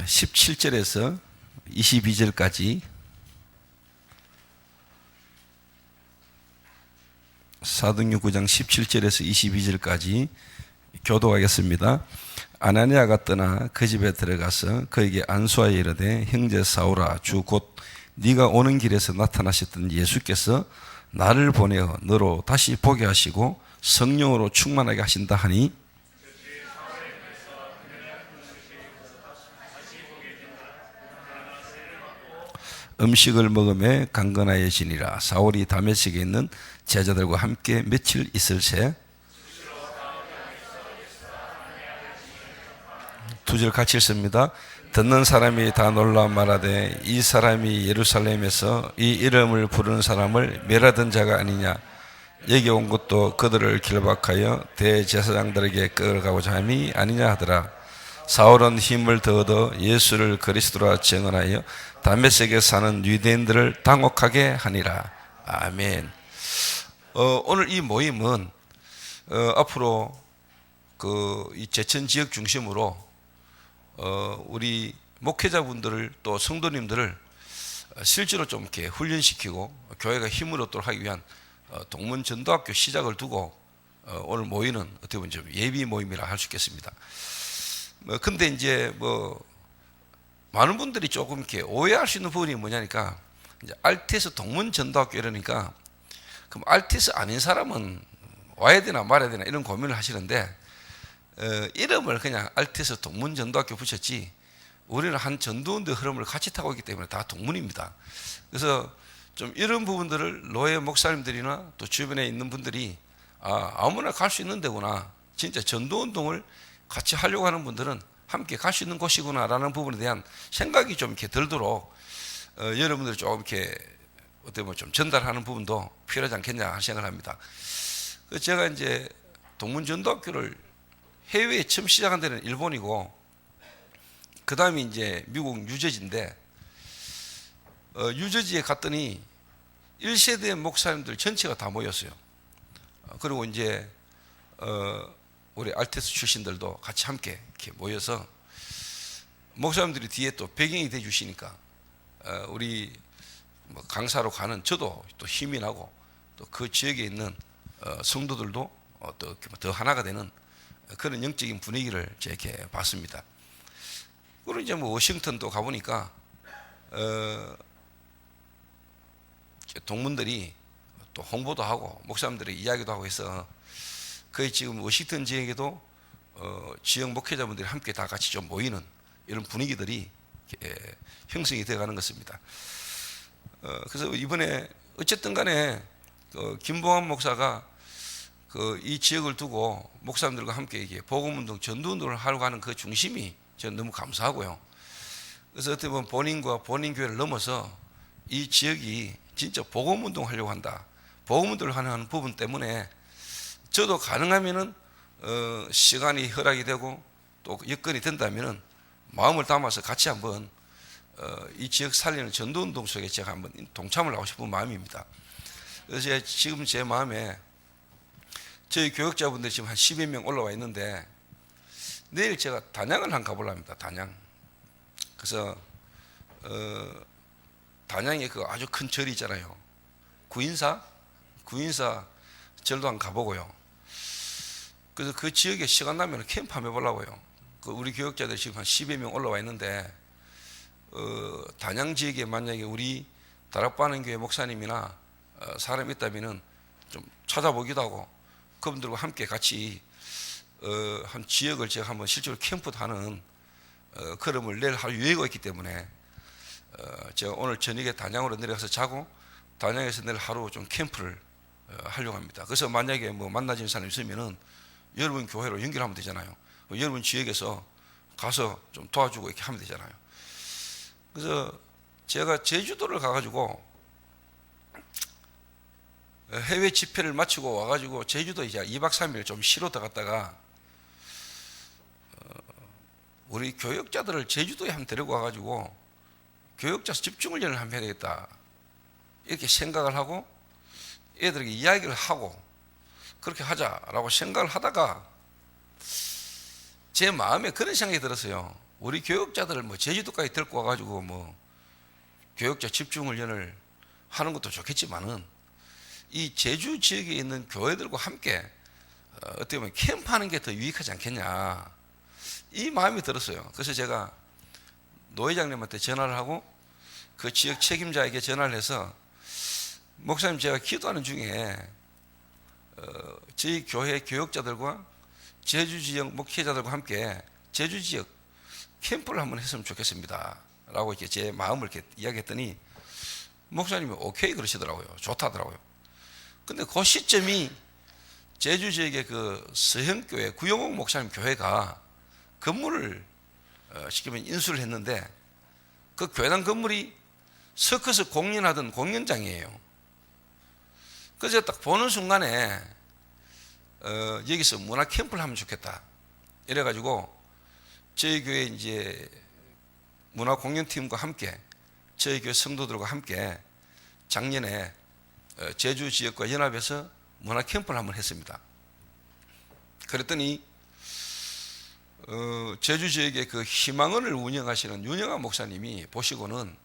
17절에서 22절까지 사도행전 9장 17절에서 22절까지 교도하겠습니다. 아나니아가 떠나 그 집에 들어가서 그에게 안수하여 이르되 형제 사울아 주 곧 네가 오는 길에서 나타나셨던 예수께서 나를 보내어 너로 다시 보게 하시고 성령으로 충만하게 하신다 하니 음식을 먹음에 강건하여지니라. 사울이 다메섹에 있는 제자들과 함께 며칠 있을새 2절 같이 읽습니다. 듣는 사람이 다 놀라 말하되 이 사람이 예루살렘에서 이 이름을 부르는 사람을 멸하던 자가 아니냐. 여기 온 것도 그들을 결박하여 대제사장들에게 끌어가고자 함이 아니냐 하더라. 사울은 힘을 더 얻어 예수를 그리스도라 증언하여 다메섹에 사는 유대인들을 당혹하게 하니라. 아멘. 오늘 이 모임은 앞으로 이 제천 지역 중심으로 우리 목회자분들을 또 성도님들을 실제로 좀 이렇게 훈련시키고 교회가 힘을 얻도록 하기 위한 동문전도학교 시작을 두고 오늘 모이는 어떻게 보면 좀 예비 모임이라 할 수 있겠습니다. 근데 이제 많은 분들이 조금 이렇게 오해할 수 있는 부분이 뭐냐니까 이제 RTS 동문전도학교 이러니까 그럼 RTS 아닌 사람은 와야 되나 말아야 되나 이런 고민을 하시는데 이름을 그냥 RTS 동문전도학교 붙였지 우리는 한 전도운동 흐름을 같이 타고 있기 때문에 다 동문입니다. 그래서 좀 이런 부분들을 노예 목사님들이나 또 주변에 있는 분들이 아무나 갈 수 있는 데구나, 진짜 전도운동을 같이 하려고 하는 분들은 함께 갈 수 있는 곳이구나라는 부분에 대한 생각이 좀 이렇게 들도록 여러분들이 조금 이렇게 어떻게 보면 좀 전달하는 부분도 필요하지 않겠냐 하는 생각을 합니다. 그래서 제가 이제 동문전도학교를 해외에 처음 시작한 데는 일본이고 그 다음에 이제 미국 뉴저지인데 뉴저지에 갔더니 1세대 목사님들 전체가 다 모였어요. 그리고 이제 우리 RTS 출신들도 같이 함께 이렇게 모여서 목사님들이 뒤에 또 배경이 돼 주시니까 우리 강사로 가는 저도 또 힘이 나고 또 그 지역에 있는 성도들도 또 더 하나가 되는 그런 영적인 분위기를 이렇게 봤습니다. 그리고 이제 워싱턴도 가보니까 동문들이 또 홍보도 하고 목사님들의 이야기도 하고 해서 거의 지금 워싱턴 지역에도 지역 목회자분들이 함께 다 같이 좀 모이는 이런 분위기들이 형성이 되어가는 것입니다. 그래서 이번에 어쨌든 간에 김봉환 목사가 이 지역을 두고 목사님들과 함께 이게 복음운동, 전도운동을 하려고 하는 그 중심이 저는 너무 감사하고요. 그래서 어떻게 보면 본인과 본인 교회를 넘어서 이 지역이 진짜 복음운동 하려고 한다. 복음운동을 하는 부분 때문에 저도 가능하면은 시간이 허락이 되고 또 여건이 된다면은 마음을 담아서 같이 한번 이 지역 살리는 전도운동 속에 제가 한번 동참을 하고 싶은 마음입니다. 그래서 지금 제 마음에 저희 교역자분들이 지금 한 10여 명 올라와 있는데 내일 제가 단양을 한번 가보려 합니다. 단양. 그래서 단양에 그 아주 큰 절이 있잖아요. 구인사 절도 한번 가보고요. 그래서 그 지역에 시간 나면 캠프 한번 해보려고요. 우리 교역자들이 지금 한 10여 명 올라와 있는데 단양 지역에 만약에 우리 다락바는 교회 목사님이나 사람이 있다면은 좀 찾아보기도 하고 그분들과 함께 같이 한 지역을 제가 한번 실제로 캠프도 하는 걸음을 내일 할 유예가 있기 때문에 제가 오늘 저녁에 단양으로 내려가서 자고 단양에서 내일 하루 좀 캠프를 하려고 합니다. 그래서 만약에 만나지는 사람이 있으면은 여러분 교회로 연결하면 되잖아요. 여러분 지역에서 가서 좀 도와주고 이렇게 하면 되잖아요. 그래서 제가 제주도를 가가지고 해외 집회를 마치고 와가지고 제주도 이제 2박 3일 좀 쉬러 들어갔다가 우리 교역자들을 제주도에 한번 데리고 와가지고 교역자 집중훈련을 한번 해야 되겠다 이렇게 생각을 하고 애들에게 이야기를 하고 그렇게 하자라고 생각을 하다가 제 마음에 그런 생각이 들었어요. 우리 교역자들을 뭐 제주도까지 데리고 와가지고 뭐 교역자 집중훈련을 하는 것도 좋겠지만은 이 제주 지역에 있는 교회들과 함께 어떻게 보면 캠프하는 게 더 유익하지 않겠냐, 이 마음이 들었어요. 그래서 제가 노 회장님한테 전화를 하고 그 지역 책임자에게 전화를 해서, 목사님 제가 기도하는 중에 저희 교회 교역자들과 제주 지역 목회자들과 함께 제주 지역 캠프를 한번 했으면 좋겠습니다 라고 이렇게 제 마음을 이렇게 이야기했더니 목사님이 오케이 그러시더라고요. 좋다더라고요. 근데 그 시점이 제주 지역의 그 서형교회 구용옥 목사님 교회가 건물을 시키면 인수를 했는데, 그 교회당 건물이 서커스 공연하던 공연장이에요. 그래서 딱 보는 순간에 여기서 문화 캠프를 하면 좋겠다 이래가지고 저희 교회 이제 문화 공연팀과 함께 저희 교회 성도들과 함께 작년에 제주 지역과 연합해서 문화 캠프를 한번 했습니다. 그랬더니 제주 지역의 그 희망원을 운영하시는 윤영아 목사님이 보시고는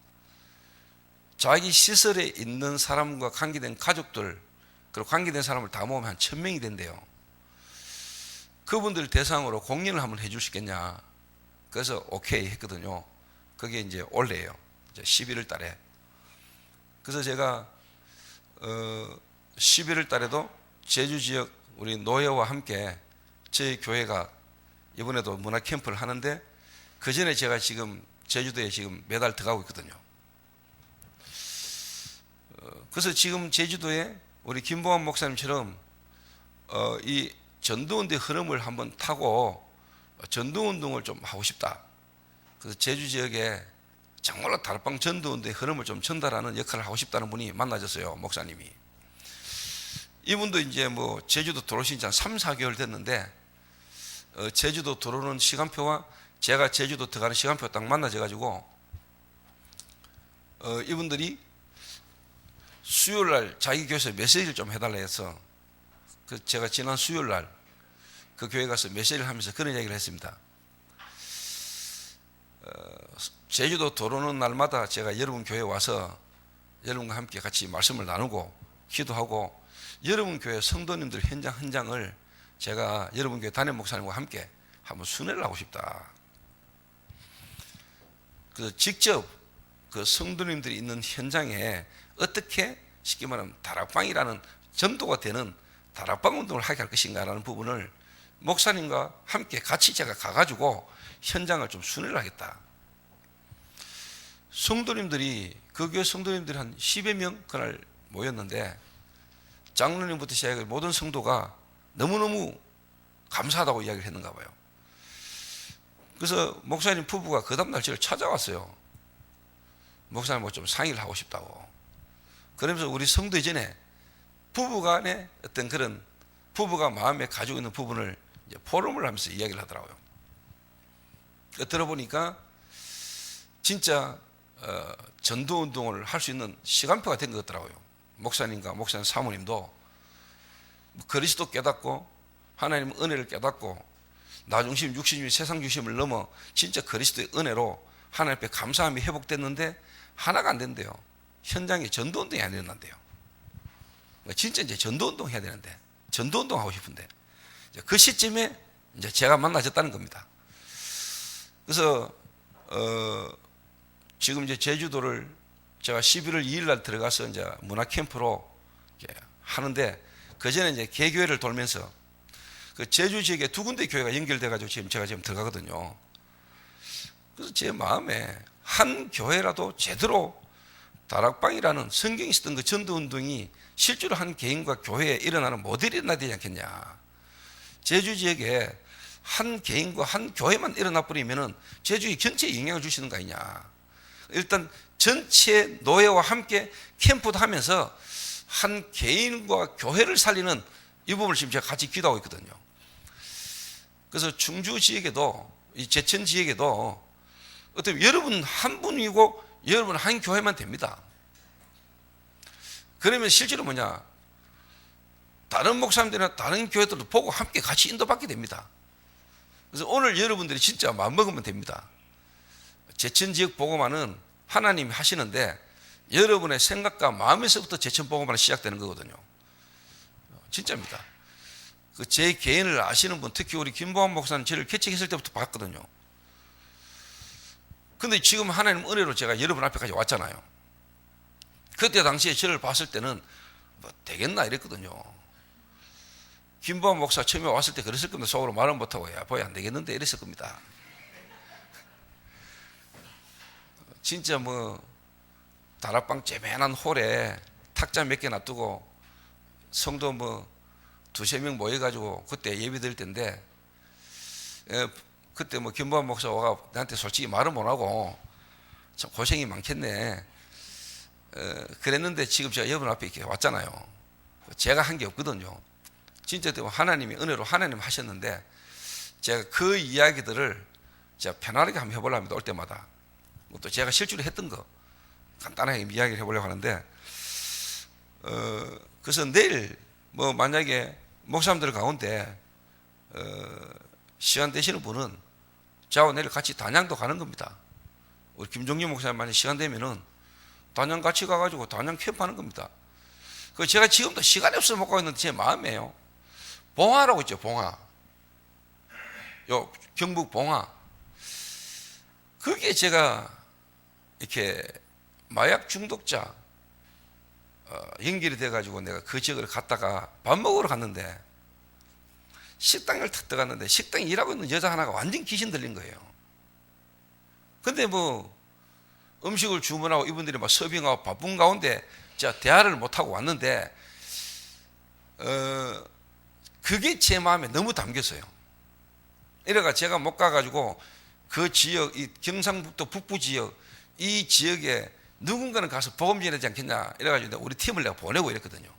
자기 시설에 있는 사람과 관계된 가족들, 그리고 관계된 사람을 다 모으면 한 1000명이 된대요. 그분들 대상으로 공연을 한번 해줄 수 있겠냐. 그래서 오케이 했거든요. 그게 이제 올해예요. 이제 11월 달에. 그래서 제가 11월 달에도 제주 지역 우리 노예와 함께 저희 교회가 이번에도 문화 캠프를 하는데, 그 전에 제가 지금 제주도에 지금 매달 들어가고 있거든요. 그래서 지금 제주도에 우리 김봉환 목사님처럼 이 전도운동의 흐름을 한번 타고 전도운동을 좀 하고 싶다. 그래서 제주 지역에 정말로 다락방 전도운동의 흐름을 좀 전달하는 역할을 하고 싶다는 분이 만나졌어요. 목사님이. 이분도 이제 뭐 제주도 들어오신 지 한 3, 4개월 됐는데 제주도 들어오는 시간표와 제가 제주도 들어가는 시간표가 딱 만나져가지고 이분들이 수요일날 자기 교회에서 메시지를 좀 해달라 해서 제가 지난 수요일날 그 교회 가서 메시지를 하면서 그런 얘기를 했습니다. 제주도 들어오는 날마다 제가 여러분 교회에 와서 여러분과 함께 같이 말씀을 나누고 기도하고 여러분 교회 성도님들 현장을 제가 여러분 교회 담임 목사님과 함께 한번 순회를 하고 싶다. 그래서 직접 그 성도님들이 있는 현장에 어떻게 쉽게 말하면 다락방이라는 전도가 되는 다락방 운동을 하게 할 것인가라는 부분을 목사님과 함께 같이 제가 가가지고 현장을 좀 순회를 하겠다. 성도님들이 그 교회 성도님들이 한 10여 명 그날 모였는데 장로님부터 시작해 모든 성도가 너무너무 감사하다고 이야기를 했는가 봐요. 그래서 목사님 부부가 그 다음날 저를 찾아왔어요. 목사님하고 좀 상의를 하고 싶다고. 그러면서 우리 성도 이전에 부부간의 어떤 그런 부부가 마음에 가지고 있는 부분을 이제 포럼을 하면서 이야기를 하더라고요. 들어보니까 진짜 전도운동을 할 수 있는 시간표가 된 것 같더라고요. 목사님과 목사님 사모님도 그리스도 깨닫고 하나님 은혜를 깨닫고 나중심 육신주의 세상 중심을 넘어 진짜 그리스도의 은혜로 하나님 앞에 감사함이 회복됐는데 하나가 안 된대요. 현장에 전도운동이 안 일어난대요. 진짜 이제 전도운동 해야 되는데 전도운동 하고 싶은데 그 시점에 이제 제가 만나졌다는 겁니다. 그래서 지금 이제 제주도를 제가 11월 2일 날 들어가서 이제 문화 캠프로 하는데 그 전에 이제 개교회를 돌면서 그 제주 지역에 두 군데 교회가 연결돼 가지고 지금 제가 지금 들어가거든요. 그래서 제 마음에 한 교회라도 제대로 다락방이라는 성경이 있었던 그 전도운동이 실제로 한 개인과 교회에 일어나는 모델이 일어나야 되지 않겠냐. 제주 지역에 한 개인과 한 교회만 일어나 버리면은 제주의 전체에 영향을 주시는 거 아니냐. 일단 전체 노예와 함께 캠프도 하면서 한 개인과 교회를 살리는 이 부분을 지금 제가 같이 기도하고 있거든요. 그래서 충주 지역에도 이 제천 지역에도 어떻게 여러분 한 분이고 여러분 한 교회만 됩니다. 그러면 실제로 뭐냐, 다른 목사님들이나 다른 교회들도 보고 함께 같이 인도받게 됩니다. 그래서 오늘 여러분들이 진짜 마음먹으면 됩니다. 제천지역 복음화는 하나님이 하시는데 여러분의 생각과 마음에서부터 제천 복음화는 시작되는 거거든요. 진짜입니다. 그 제 개인을 아시는 분, 특히 우리 김보환 목사님 저를 개척했을 때부터 봤거든요. 근데 지금 하나님 은혜로 제가 여러분 앞에까지 왔잖아요. 그때 당시에 저를 봤을 때는 뭐 되겠나 이랬거든요. 김보환 목사 처음에 왔을 때 그랬을 겁니다. 속으로 말은 못하고 야 보야 안 되겠는데 이랬을 겁니다. 진짜 뭐 다락방 째매난 홀에 탁자 몇 개 놔두고 성도 뭐 두세 명 모여가지고 그때 예배 드릴 때인데 그때 뭐 김보환 목사가 나한테 솔직히 말은 못하고 참 고생이 많겠네 그랬는데 지금 제가 여러분 앞에 이렇게 왔잖아요. 제가 한 게 없거든요. 진짜 하나님이 은혜로 하나님 하셨는데 제가 그 이야기들을 제가 편안하게 한번 해보려고 합니다. 올 때마다 또 제가 실제로 했던 거 간단하게 이야기를 해보려고 하는데 그래서 내일 뭐 만약에 목사님들 가운데 시간 되시는 분은 저하고 내일 같이 단양도 가는 겁니다. 우리 김종규 목사님 만약 시간 되면은 단양 같이 가가지고 단양 캠프하는 겁니다. 그 제가 지금도 시간이 없어서 못 가고 있는데 제 마음이에요. 봉화라고 있죠, 봉화. 요 경북 봉화. 그게 제가 이렇게 마약 중독자 연결이 돼가지고 내가 그 지역을 갔다가 밥 먹으러 갔는데 식당을 탁 들어갔는데 식당에 일하고 있는 여자 하나가 완전 귀신 들린 거예요. 근데 뭐 음식을 주문하고 이분들이 막 서빙하고 바쁜 가운데 제가 대화를 못하고 왔는데 그게 제 마음에 너무 담겼어요. 이래가 제가 못 가가지고 그 지역, 이 경상북도 북부 지역, 이 지역에 누군가는 가서 복음 전하지 않겠냐 이래가지고 우리 팀을 내가 보내고 이랬거든요.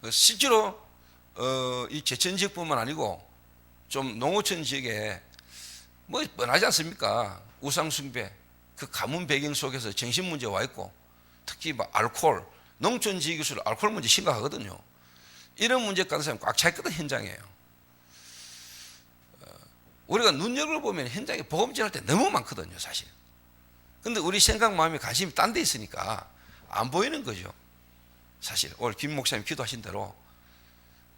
실제로 이 제천 지역뿐만 아니고 좀 농어촌 지역에 뭐 뻔하지 않습니까? 우상 숭배, 그 가문 배경 속에서 정신 문제 와 있고 특히 뭐 알코올, 농촌 지역에서 알코올 문제 심각하거든요. 이런 문제 가는 사람이 꽉 차 있거든 현장에요. 우리가 눈여겨 보면 현장에 복음 전할 때 너무 많거든요, 사실. 근데 우리 생각, 마음이 관심이 딴 데 있으니까 안 보이는 거죠. 사실 오늘 김 목사님 기도하신 대로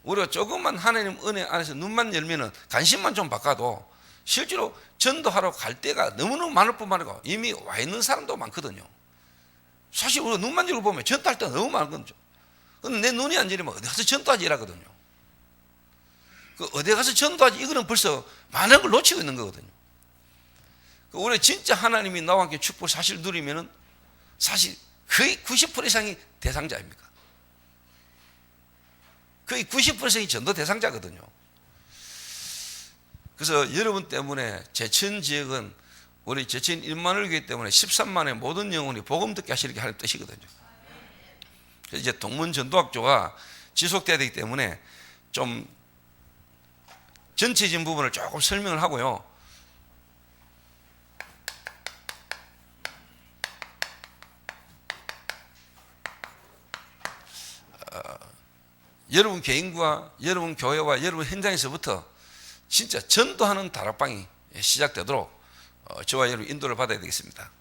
우리가 조금만 하나님 은혜 안에서 눈만 열면은 관심만 좀 바꿔도 실제로 전도하러 갈 때가 너무너무 많을 뿐만 아니라 이미 와 있는 사람도 많거든요. 사실 우리가 눈만 열고 보면 전도할 때가 너무 많은 거죠. 근데 내 눈이 안 열리면 어디 가서 전도하지 이라거든요. 그 어디 가서 전도하지 이거는 벌써 많은 걸 놓치고 있는 거거든요. 우리 진짜 하나님이 나와 함께 축복 사실 누리면은 사실 거의 90% 이상이 대상자입니까? 거의 90% 이상이 전도 대상자거든요. 그래서 여러분 때문에 제천 지역은 우리 제천 1만을 교회 때문에 13만의 모든 영혼이 복음 듣게 하시는 게 하나님 뜻이거든요. 그래서 이제 동문전도학교가 지속돼야 되기 때문에 좀 전체적인 부분을 조금 설명을 하고요. 여러분 개인과 여러분 교회와 여러분 현장에서부터 진짜 전도하는 다락방이 시작되도록 저와 여러분 인도를 받아야 되겠습니다.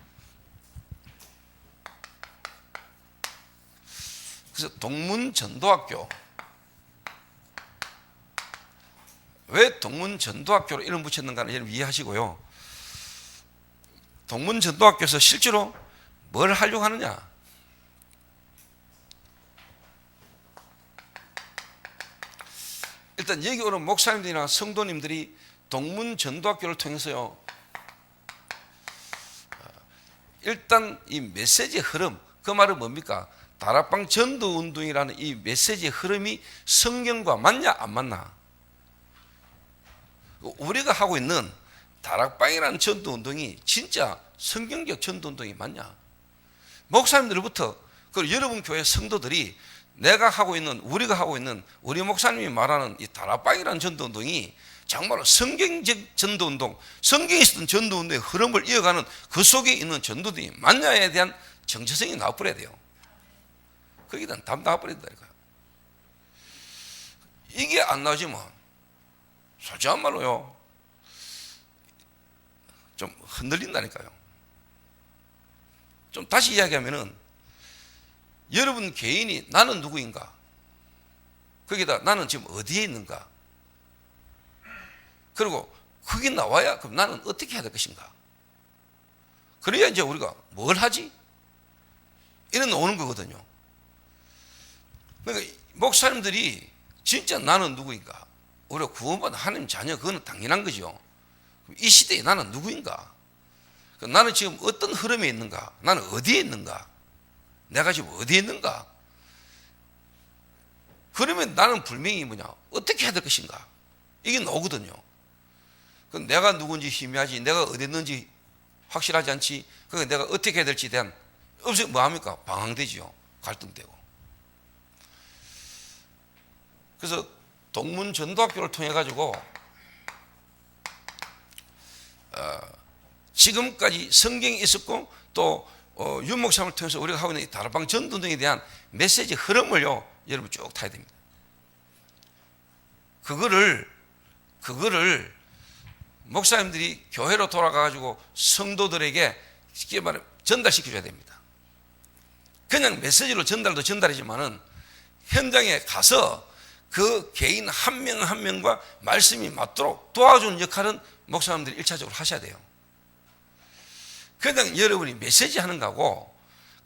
그래서 동문전도학교, 왜 동문전도학교로 이름 붙였는가를 여러분 이해하시고요. 동문전도학교에서 실제로 뭘 하려고 하느냐? 일단 여기 오는 목사님들이나 성도님들이 동문전도학교를 통해서요, 일단 이 메시지의 흐름, 그 말은 뭡니까? 다락방 전도운동이라는 이 메시지의 흐름이 성경과 맞냐 안 맞나? 우리가 하고 있는 다락방이라는 전도운동이 진짜 성경적 전도운동이 맞냐? 목사님들부터 그리고 여러분 교회 성도들이 내가 하고 있는, 우리가 하고 있는, 우리 목사님이 말하는 이 다락방이라는 전도운동이 정말로 성경적 전도운동, 성경에 있었던 전도운동의 흐름을 이어가는 그 속에 있는 전도운동이 맞냐에 대한 정체성이 나와버려야 돼요. 거기에 대한 답 나와버려야 된다니까요. 이게 안 나오지만 솔직한 말로요, 좀 흔들린다니까요. 좀 다시 이야기하면은 여러분 개인이 나는 누구인가? 거기다 나는 지금 어디에 있는가? 그리고 그게 나와야 그럼 나는 어떻게 해야 될 것인가? 그래야 이제 우리가 뭘 하지? 이런 오는 거거든요. 그러니까 목사님들이 진짜 나는 누구인가? 우리가 구원받은 하나님 자녀, 그거는 당연한 거죠. 이 시대에 나는 누구인가? 나는 지금 어떤 흐름에 있는가? 나는 어디에 있는가? 내가 지금 어디에 있는가? 그러면 나는 분명히 뭐냐? 어떻게 해야 될 것인가? 이게 나오거든요. 내가 누군지 희미하지, 내가 어디 있는지 확실하지 않지, 내가 어떻게 해야 될지에 대한, 뭐합니까? 방황되지요. 갈등되고. 그래서 동문전도학교를 통해가지고, 지금까지 성경이 있었고, 또, 윤목사님을 통해서 우리가 하고 있는 이 다락방 전도등에 대한 메시지 흐름을요, 여러분 쭉 타야 됩니다. 그거를 목사님들이 교회로 돌아가가지고 성도들에게 쉽게 말하면 전달시켜줘야 됩니다. 그냥 메시지로 전달도 전달이지만은 현장에 가서 그 개인 한 명 한 명과 말씀이 맞도록 도와주는 역할은 목사님들이 1차적으로 하셔야 돼요. 그냥 여러분이 메시지 하는 거고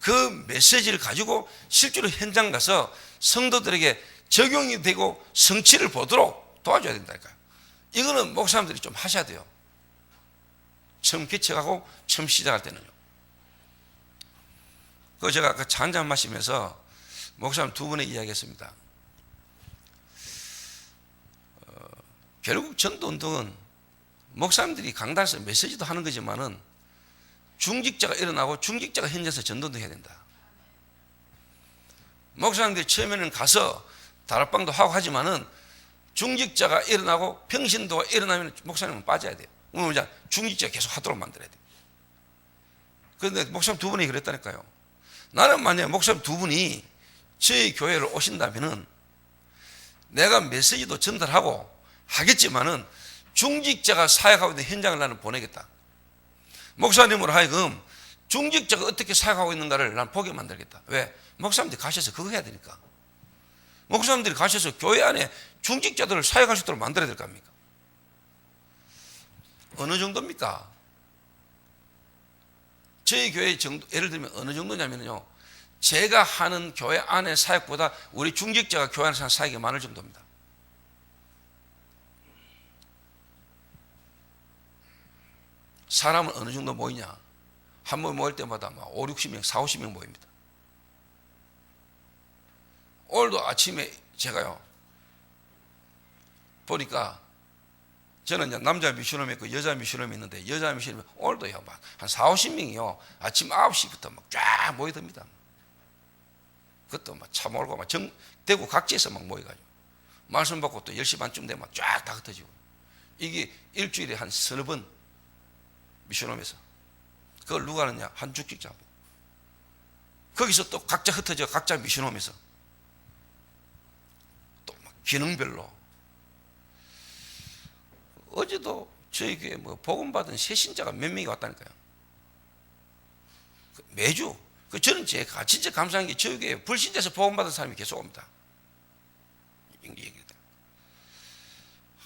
그 메시지를 가지고 실제로 현장 가서 성도들에게 적용이 되고 성취를 보도록 도와줘야 된다니까요. 이거는 목사님들이 좀 하셔야 돼요. 처음 개척하고 처음 시작할 때는요. 그 제가 아까 차 한잔 마시면서 목사님 두 분에 이야기했습니다. 결국 전도운동은 목사님들이 강단에서 메시지도 하는 거지만은 중직자가 일어나고 중직자가 현장에서 전도운동 해야 된다. 목사님들이 처음에는 가서 다락방도 하고 하지만은 중직자가 일어나고 평신도가 일어나면 목사님은 빠져야 돼요. 그러면 중직자가 계속 하도록 만들어야 돼요. 그런데 목사님 두 분이 그랬다니까요. 나는 만약에 목사님 두 분이 저희 교회를 오신다면은 내가 메시지도 전달하고 하겠지만은 중직자가 사역하고 있는 현장을 나는 보내겠다. 목사님으로 하여금 중직자가 어떻게 사역하고 있는가를 나는 보게 만들겠다. 왜? 목사님들이 가셔서 그거 해야 되니까. 목사님들이 가셔서 교회 안에 중직자들을 사역할 수 있도록 만들어야 될 거 아닙니까? 어느 정도입니까? 저희 교회 정도, 예를 들면 어느 정도냐면요, 제가 하는 교회 안의 사역보다 우리 중직자가 교회 안에서 하는 사역이 많을 정도입니다. 사람은 어느 정도 모이냐? 한 번 모일 때마다 막 5, 60명, 4, 50명 모입니다. 오늘도 아침에 제가요, 보니까 저는 이제 남자 미션홈이 있고 여자 미션홈이 있는데 여자 미션홈이 오늘도요, 막 한 4, 50명이요, 아침 9시부터 막 쫙 모이듭니다. 그것도 막 차 몰고 막 대구 각지에서 막 모여가지고 말씀 받고 또 10시 반쯤 되면 쫙 다 흩어지고, 이게 일주일에 한 서너 번 미션홈에서 그걸 누가 하느냐? 한 중직자. 거기서 또 각자 흩어져 각자 미션홈에서 또 막 기능별로. 어제도 저희 교회 뭐 복음 받은 새 신자가 몇 명이 왔다니까요. 매주. 저는 제가 진짜 감사한 게 저희 교회 불신자에서 복음 받은 사람이 계속 옵니다.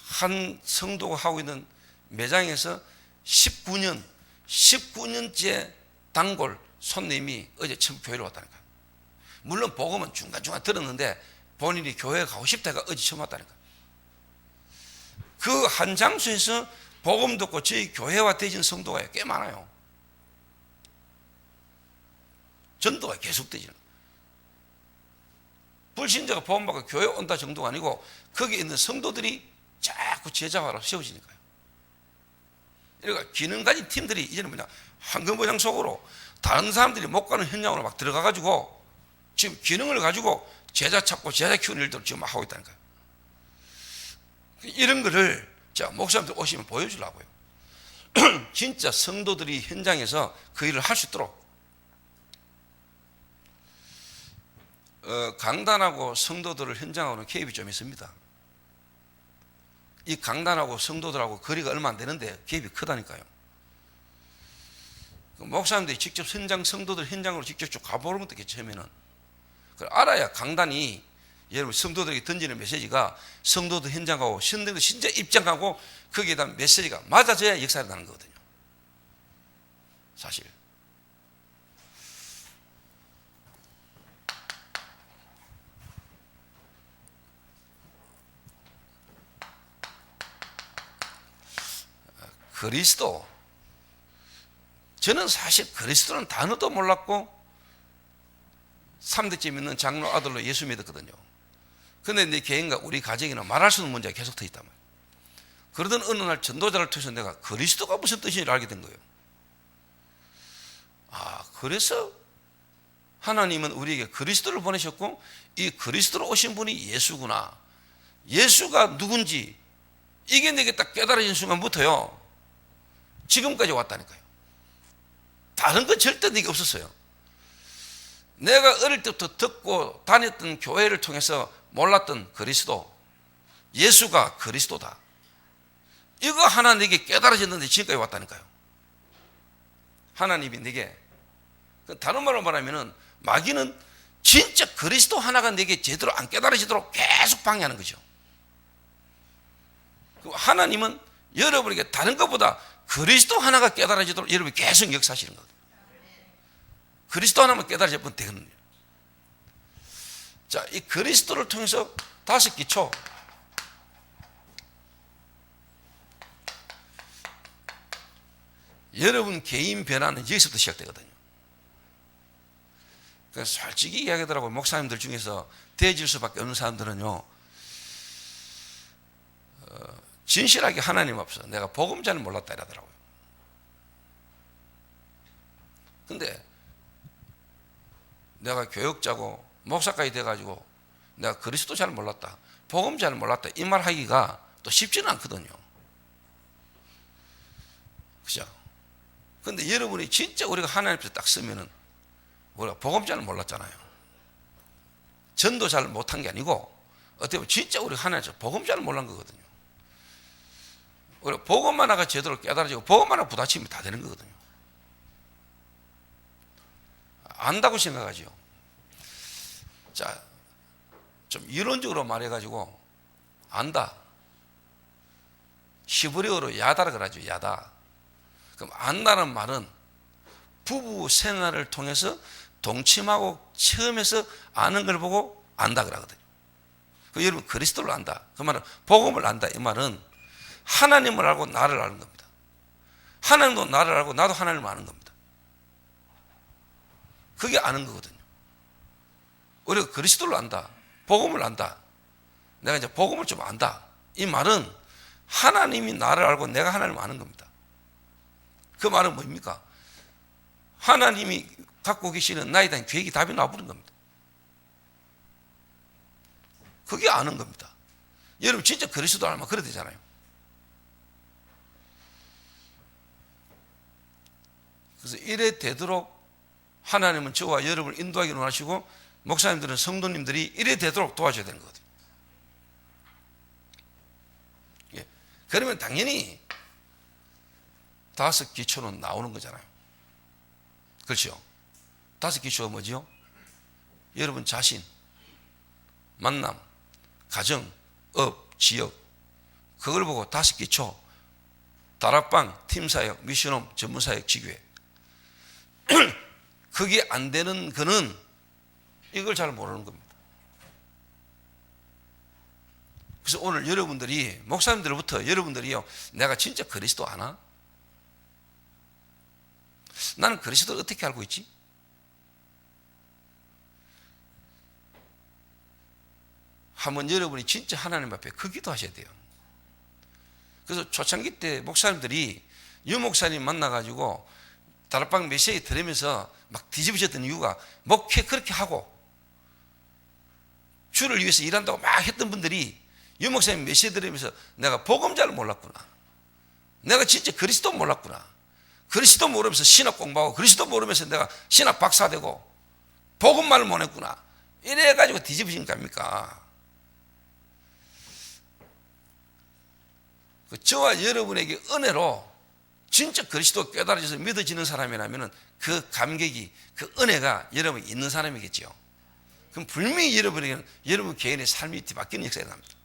한 성도가 하고 있는 매장에서 19년째 단골 손님이 어제 처음 교회로 왔다니까요. 물론 복음은 중간중간 들었는데 본인이 교회에 가고 싶다가 어제 처음 왔다니까요. 그 한 장소에서 복음 듣고 저희 교회와 되진 성도가 꽤 많아요. 전도가 계속되지는. 불신자가 복음 받고 교회 온다 정도가 아니고 거기에 있는 성도들이 자꾸 제자화로 세워지니까요. 그러니까 기능 가진 팀들이 이제는 뭐냐, 황금보장 속으로 다른 사람들이 못 가는 현장으로 막 들어가가지고 지금 기능을 가지고 제자 찾고 제자 키우는 일들을 지금 막 하고 있다니까요. 이런 거를 제가 목사님들 오시면 보여주려고요. 진짜 성도들이 현장에서 그 일을 할 수 있도록. 강단하고 성도들을 현장하고는 개입이 좀 있습니다. 이 강단하고 성도들하고 거리가 얼마 안 되는데 개입이 크다니까요. 목사님들이 직접 성도들 현장으로 직접 쭉 가보는 것도 처음에는. 그걸 알아야 강단이 여러분 성도들에게 던지는 메시지가 성도들 현장하고 신도들 진짜 입장하고 거기에 대한 메시지가 맞아져야 역사가 나는 거거든요. 사실. 그리스도. 저는 사실 그리스도는 단어도 몰랐고 3대째 믿는 장로 아들로 예수 믿었거든요. 근데 내 개인과 우리 가정에는 말할 수 없는 문제가 계속 더 있단 말이에요. 그러던 어느 날 전도자를 통해서 내가 그리스도가 무슨 뜻인지 알게 된 거예요. 아, 그래서 하나님은 우리에게 그리스도를 보내셨고 이 그리스도로 오신 분이 예수구나. 예수가 누군지 이게 내게 딱 깨달아진 순간부터요, 지금까지 왔다니까요. 다른 건 절대 내게 없었어요. 내가 어릴 때부터 듣고 다녔던 교회를 통해서 몰랐던 그리스도, 예수가 그리스도다. 이거 하나 내게 깨달아졌는데 지금까지 왔다니까요. 하나님이 내게, 다른 말로 말하면 마귀는 진짜 그리스도 하나가 내게 제대로 안 깨달아지도록 계속 방해하는 거죠. 하나님은 여러분에게 다른 것보다 그리스도 하나가 깨달아지도록 여러분이 계속 역사하시는 거예요. 그리스도 하나만 깨달아지면 되거든요. 자, 이 그리스도를 통해서 5기초. 여러분 개인 변화는 여기서부터 시작되거든요. 그러니까 솔직히 이야기하더라고요. 목사님들 중에서 대질 수밖에 없는 사람들은요, 진실하게 하나님 앞서 내가 복음 잘 몰랐다 이러더라고요. 근데 내가 교역자고 목사까지 돼가지고 내가 그리스도 잘 몰랐다, 복음 잘 몰랐다 이 말 하기가 또 쉽지는 않거든요. 그죠? 근데 여러분이 진짜 우리가 하나님 앞에서 딱 서면은 우리가 복음 잘 몰랐잖아요. 전도 잘 못한 게 아니고 어떻게 보면 진짜 우리가 하나님 앞에서 복음 잘 몰란 거거든요. 우리가 복음만 하나 제대로 깨달아지고 복음만 하나 부딪히면 다 되는 거거든요. 안다고 생각하죠. 자, 좀 이론적으로 말해가지고 안다. 히브리어로 야다라 그러죠. 야다. 그럼 안다는 말은 부부 생활을 통해서 동침하고 체험해서 아는 걸 보고 안다 그러거든요. 여러분 그리스도를 안다. 그 말은 복음을 안다. 이 말은 하나님을 알고 나를 아는 겁니다. 하나님도 나를 알고 나도 하나님을 아는 겁니다. 그게 아는 거거든요. 우리가 그리스도를 안다, 복음을 안다, 내가 이제 복음을 좀 안다, 이 말은 하나님이 나를 알고 내가 하나님을 아는 겁니다. 그 말은 뭡니까? 하나님이 갖고 계시는 나에 대한 계획이 답이 나와버린 겁니다. 그게 아는 겁니다. 여러분 진짜 그리스도 알면 그래야 되잖아요. 그래서 이래 되도록 하나님은 저와 여러분을 인도하기를 원하시고 목사님들은 성도님들이 이래 되도록 도와줘야 되는 거거든요. 예. 그러면 당연히 5기초는 나오는 거잖아요. 그렇죠? 5기초가 뭐지요? 여러분 자신, 만남, 가정, 업, 지역, 그걸 보고 5기초, 다락방, 팀사역, 미션홈, 전문사역, 지교회. 그게 안 되는 거는 이걸 잘 모르는 겁니다. 그래서 오늘 여러분들이, 목사님들부터 여러분들이요, 내가 진짜 그리스도 아나? 나는 그리스도를 어떻게 알고 있지? 한번 여러분이 진짜 하나님 앞에 그 기도하셔야 돼요. 그래서 초창기 때 목사님들이 유 목사님 만나가지고 다락방 메시지 들으면서 막 뒤집어졌던 이유가 목회 그렇게 하고 주를 위해서 일한다고 막 했던 분들이 유 목사님 메시지 들으면서 내가 복음 잘 몰랐구나, 내가 진짜 그리스도 몰랐구나, 그리스도 모르면서 신학 공부하고 그리스도 모르면서 내가 신학 박사되고 복음만을 못했구나, 이래가지고 뒤집어진 거 아닙니까? 저와 여러분에게 은혜로 진짜 그리스도 깨달아져서 믿어지는 사람이라면 그 감격이, 그 은혜가 여러분이 있는 사람이겠죠. 그럼 분명히 여러분에게는 여러분 개인의 삶이 뒤바뀌는 역사가 일어납니다.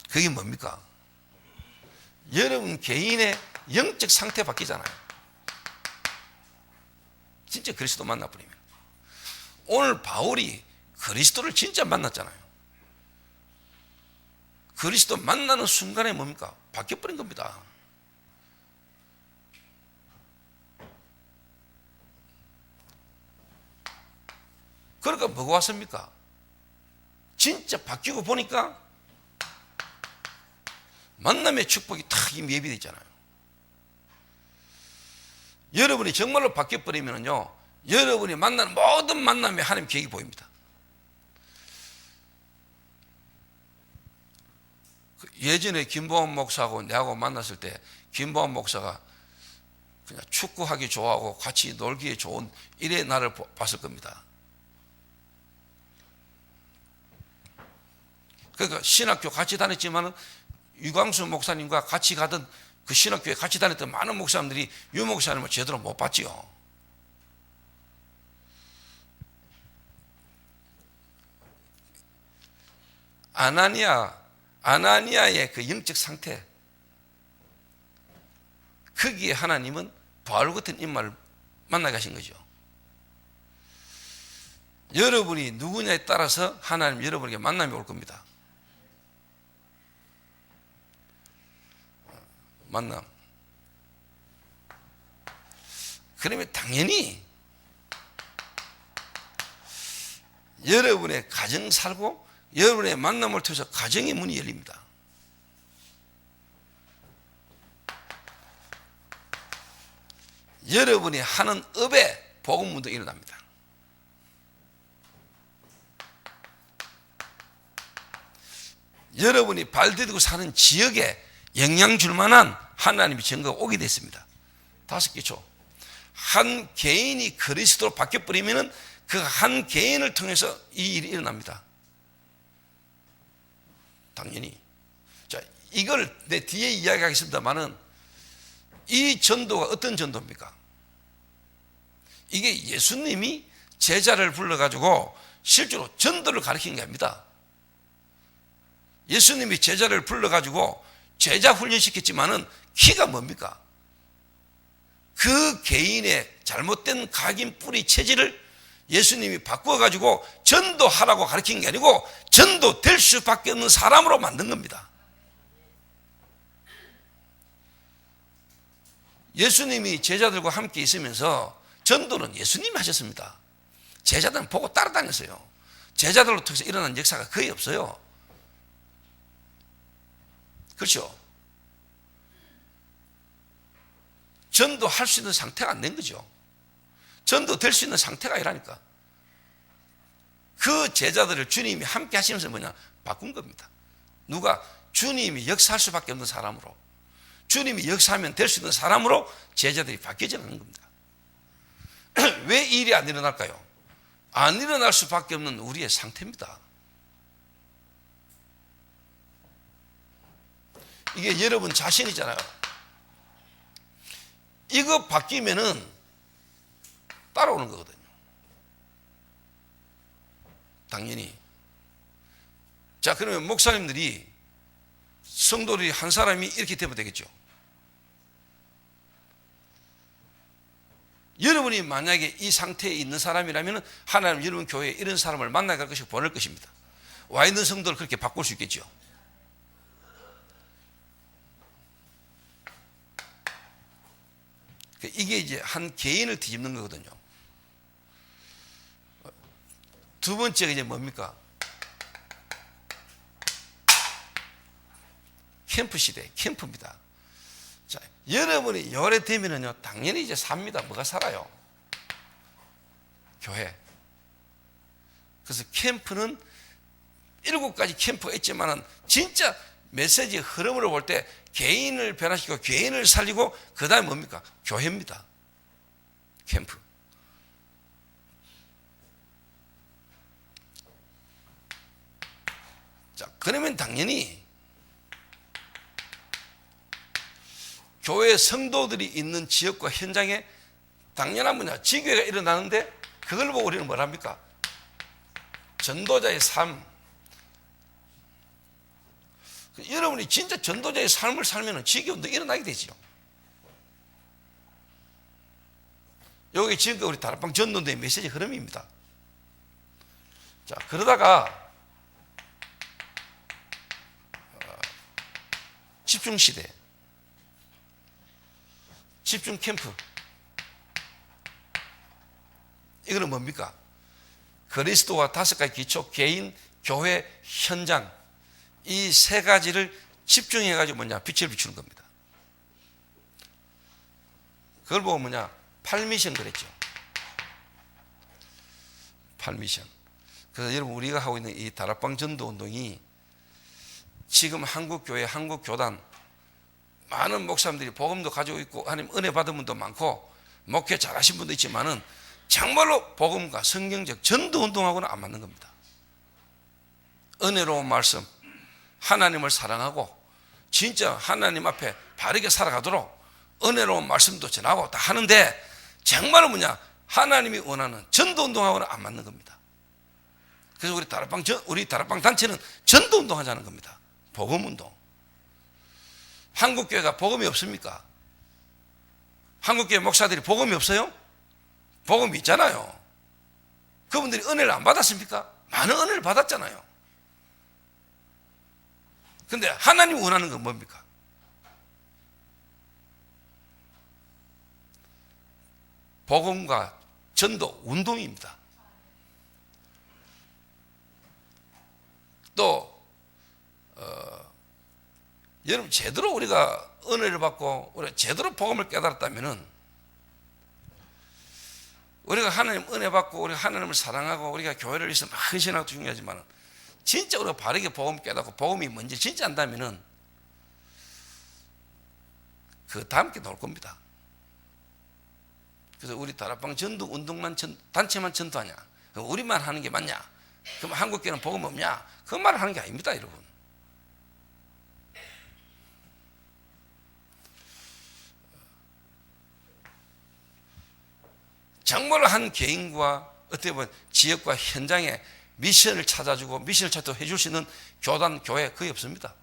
그게 뭡니까? 여러분 개인의 영적 상태 바뀌잖아요. 진짜 그리스도 만나버리면. 오늘 바울이 그리스도를 진짜 만났잖아요. 그리스도 만나는 순간에 뭡니까? 바뀌어버린 겁니다. 그러니까 뭐가 왔습니까? 진짜 바뀌고 보니까 만남의 축복이 탁 예비되어 있잖아요. 여러분이 정말로 바뀌어버리면요, 여러분이 만나는 모든 만남에 하나님 계획이 보입니다. 예전에 김보원 목사하고 내하고 만났을 때 김보원 목사가 그냥 축구하기 좋아하고 같이 놀기에 좋은 이래 나를 봤을 겁니다. 그러니까 신학교 같이 다녔지만은 유광수 목사님과 같이 가던 그 신학교에 같이 다녔던 많은 목사님들이 유 목사님을 제대로 못 봤지요. 아나니아의 그 영적 상태, 거기에 하나님은 바울 같은 인마를 만나게 하신 거죠. 여러분이 누구냐에 따라서 하나님 여러분에게 만남이 올 겁니다. 만남. 그러면 당연히 여러분의 가정 살고 여러분의 만남을 통해서 가정의 문이 열립니다. 여러분이 하는 업에 복음문도 일어납니다. 여러분이 발디디고 사는 지역에 영향 줄 만한 하나님의 증거가 오게 됐습니다. 5개 초. 한 개인이 그리스도로 바뀌어버리면 그 한 개인을 통해서 이 일이 일어납니다. 당연히. 자, 이걸 내 뒤에 이야기하겠습니다만은 이 전도가 어떤 전도입니까? 이게 예수님이 제자를 불러가지고 실제로 전도를 가르친 게 아닙니다. 예수님이 제자를 불러가지고 제자 훈련시켰지만은 키가 뭡니까? 그 개인의 잘못된 각인 뿌리 체질을 예수님이 바꾸어가지고 전도하라고 가르친 게 아니고 전도될 수밖에 없는 사람으로 만든 겁니다. 예수님이 제자들과 함께 있으면서 전도는 예수님이 하셨습니다. 제자들은 보고 따라다녔어요. 제자들로 통해서 일어난 역사가 거의 없어요. 그렇죠? 전도할 수 있는 상태가 안 된 거죠. 전도될 수 있는 상태가 아니라니까. 그 제자들을 주님이 함께 하시면서 뭐냐? 바꾼 겁니다. 누가? 주님이 역사할 수밖에 없는 사람으로, 주님이 역사하면 될 수 있는 사람으로 제자들이 바뀌어지는 겁니다. 왜 일이 안 일어날까요? 안 일어날 수밖에 없는 우리의 상태입니다. 이게 여러분 자신이잖아요. 이거 바뀌면은 따라오는 거거든요. 당연히. 자, 그러면 목사님들이, 성도들이 한 사람이 이렇게 되면 되겠죠. 여러분이 만약에 이 상태에 있는 사람이라면 하나님 여러분 교회에 이런 사람을 만나갈 것이고 보낼 것입니다. 와 있는 성도를 그렇게 바꿀 수 있겠죠. 이게 이제 한 개인을 뒤집는 거거든요. 두 번째가 이제 뭡니까? 캠프 시대, 캠프입니다. 자, 여러분이 열애 되면은요, 당연히 이제 삽니다. 뭐가 살아요? 교회. 그래서 캠프는 7가지 캠프가 있지만은 진짜 메시지의 흐름으로 볼 때 개인을 변화시키고 개인을 살리고 그 다음에 뭡니까? 교회입니다. 캠프. 자, 그러면 당연히 교회 성도들이 있는 지역과 현장에 당연한 뭐냐, 지교회가 일어나는데 그걸 보고 우리는 뭘 합니까? 전도자의 삶. 여러분이 진짜 전도자의 삶을 살면 지교운동 일어나게 되죠. 여기 지금까지 우리 다락방 전도대의 메시지 흐름입니다. 자, 그러다가 집중시대, 집중캠프, 이거는 뭡니까? 그리스도와 5가지 기초, 개인, 교회, 현장, 이 3가지를 집중해가지고 뭐냐, 빛을 비추는 겁니다. 그걸 보고 뭐냐, 8미션 그랬죠. 8미션. 그래서 여러분, 우리가 하고 있는 이 다락방 전도 운동이 지금 한국교회, 한국교단, 많은 목사님들이 복음도 가지고 있고 하나님 은혜 받은 분도 많고 목회 잘하신 분도 있지만은 정말로 복음과 성경적 전도 운동하고는 안 맞는 겁니다. 은혜로운 말씀, 하나님을 사랑하고 진짜 하나님 앞에 바르게 살아가도록 은혜로운 말씀도 전하고 다 하는데 정말로 뭐냐, 하나님이 원하는 전도 운동하고는 안 맞는 겁니다. 그래서 우리 다락방 단체는 전도 운동하자는 겁니다. 복음 운동. 한국교회가 복음이 없습니까? 한국교회 목사들이 복음이 없어요? 복음이 있잖아요. 그분들이 은혜를 안 받았습니까? 많은 은혜를 받았잖아요. 근데 하나님이 원하는 건 뭡니까? 복음과 전도 운동입니다. 또 여러분, 제대로 우리가 은혜를 받고 우리가 제대로 복음을 깨달았다면은, 우리가 하나님 은혜 받고 우리가 하나님을 사랑하고 우리가 교회를 위해서 막 헌신하고 중요하지만 진짜 우리가 바르게 복음 깨닫고 복음이 뭔지 진짜 안다면은 그 다음 게 나올 겁니다. 그래서 우리 다락방 전도 운동만 단체만 전도하냐, 우리만 하는 게 맞냐, 그럼 한국교회는 복음 없냐, 그 말을 하는 게 아닙니다, 여러분. 정말로 한 개인과 어떻게 보면 지역과 현장에 미션을 찾아주고 미션을 찾도록 해줄 수 있는 교단, 교회 거의 없습니다.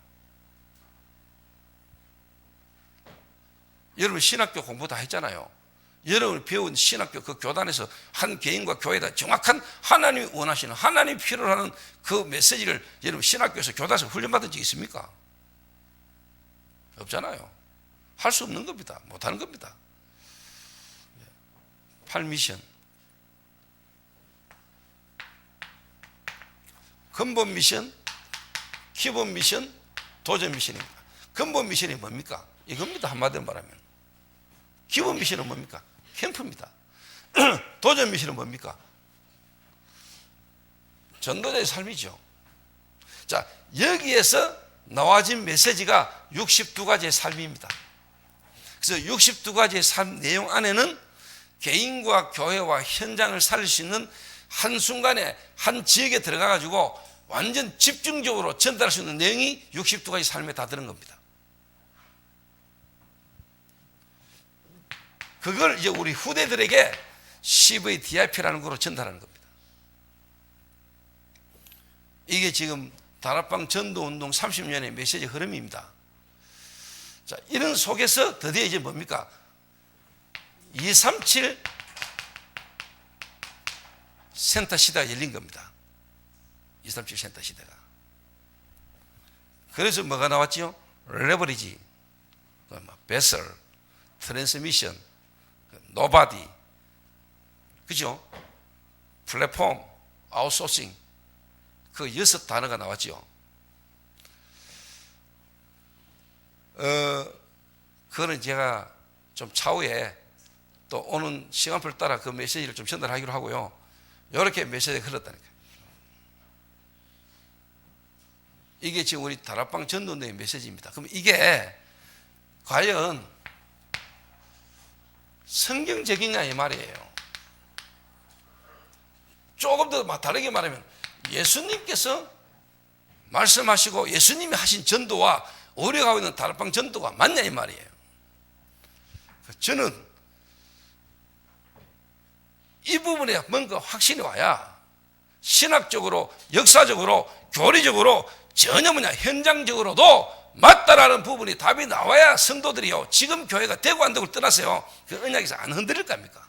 여러분 신학교 공부 다 했잖아요. 여러분이 배운 신학교 그 교단에서 한 개인과 교회다 정확한 하나님이 원하시는, 하나님이 필요로 하는 그 메시지를 여러분 신학교에서 교단에서 훈련받은 적 있습니까? 없잖아요. 할 수 없는 겁니다. 못하는 겁니다. 8미션. 근본 미션, 기본 미션, 도전 미션입니다. 근본 미션이 뭡니까? 이겁니다. 한마디로 말하면. 기본 미션은 뭡니까? 캠프입니다. 도전 미션은 뭡니까? 전도자의 삶이죠. 자, 여기에서 나와진 메시지가 62가지의 삶입니다. 그래서 62가지의 삶 내용 안에는 개인과 교회와 현장을 살릴 수 있는 한순간에 한 지역에 들어가 가지고 완전 집중적으로 전달할 수 있는 내용이 62가지 삶에 다 들은 겁니다. 그걸 이제 우리 후대들에게 CVDIP라는 거로 전달하는 겁니다. 이게 지금 다락방 전도운동 30년의 메시지 흐름입니다. 자, 이런 속에서 드디어 이제 뭡니까? 237 센터 시대가 열린 겁니다. 237 센터 시대가. 그래서 뭐가 나왔죠? 레버리지, 베설, 트랜스미션, 노바디, 그죠? 플랫폼, 아웃소싱, 그 6단어가 나왔죠. 그거는 제가 좀 차후에 또 오는 시간표를 따라 그 메시지를 좀 전달하기로 하고요. 이렇게 메시지가 흘렀다니까요. 이게 지금 우리 다락방 전도의 메시지입니다. 그럼 이게 과연 성경적이냐 이 말이에요. 조금 더 다르게 말하면 예수님께서 말씀하시고 예수님이 하신 전도와 우리가 하고 있는 다락방 전도가 맞냐 이 말이에요. 저는 이 부분에 뭔가 확신이 와야 신학적으로, 역사적으로, 교리적으로 전혀 현장적으로도 맞다라는 부분이 답이 나와야 성도들이요, 지금 교회가 되고 안 되고 떠나세요, 그 언약에서 안 흔들릴 겁니까?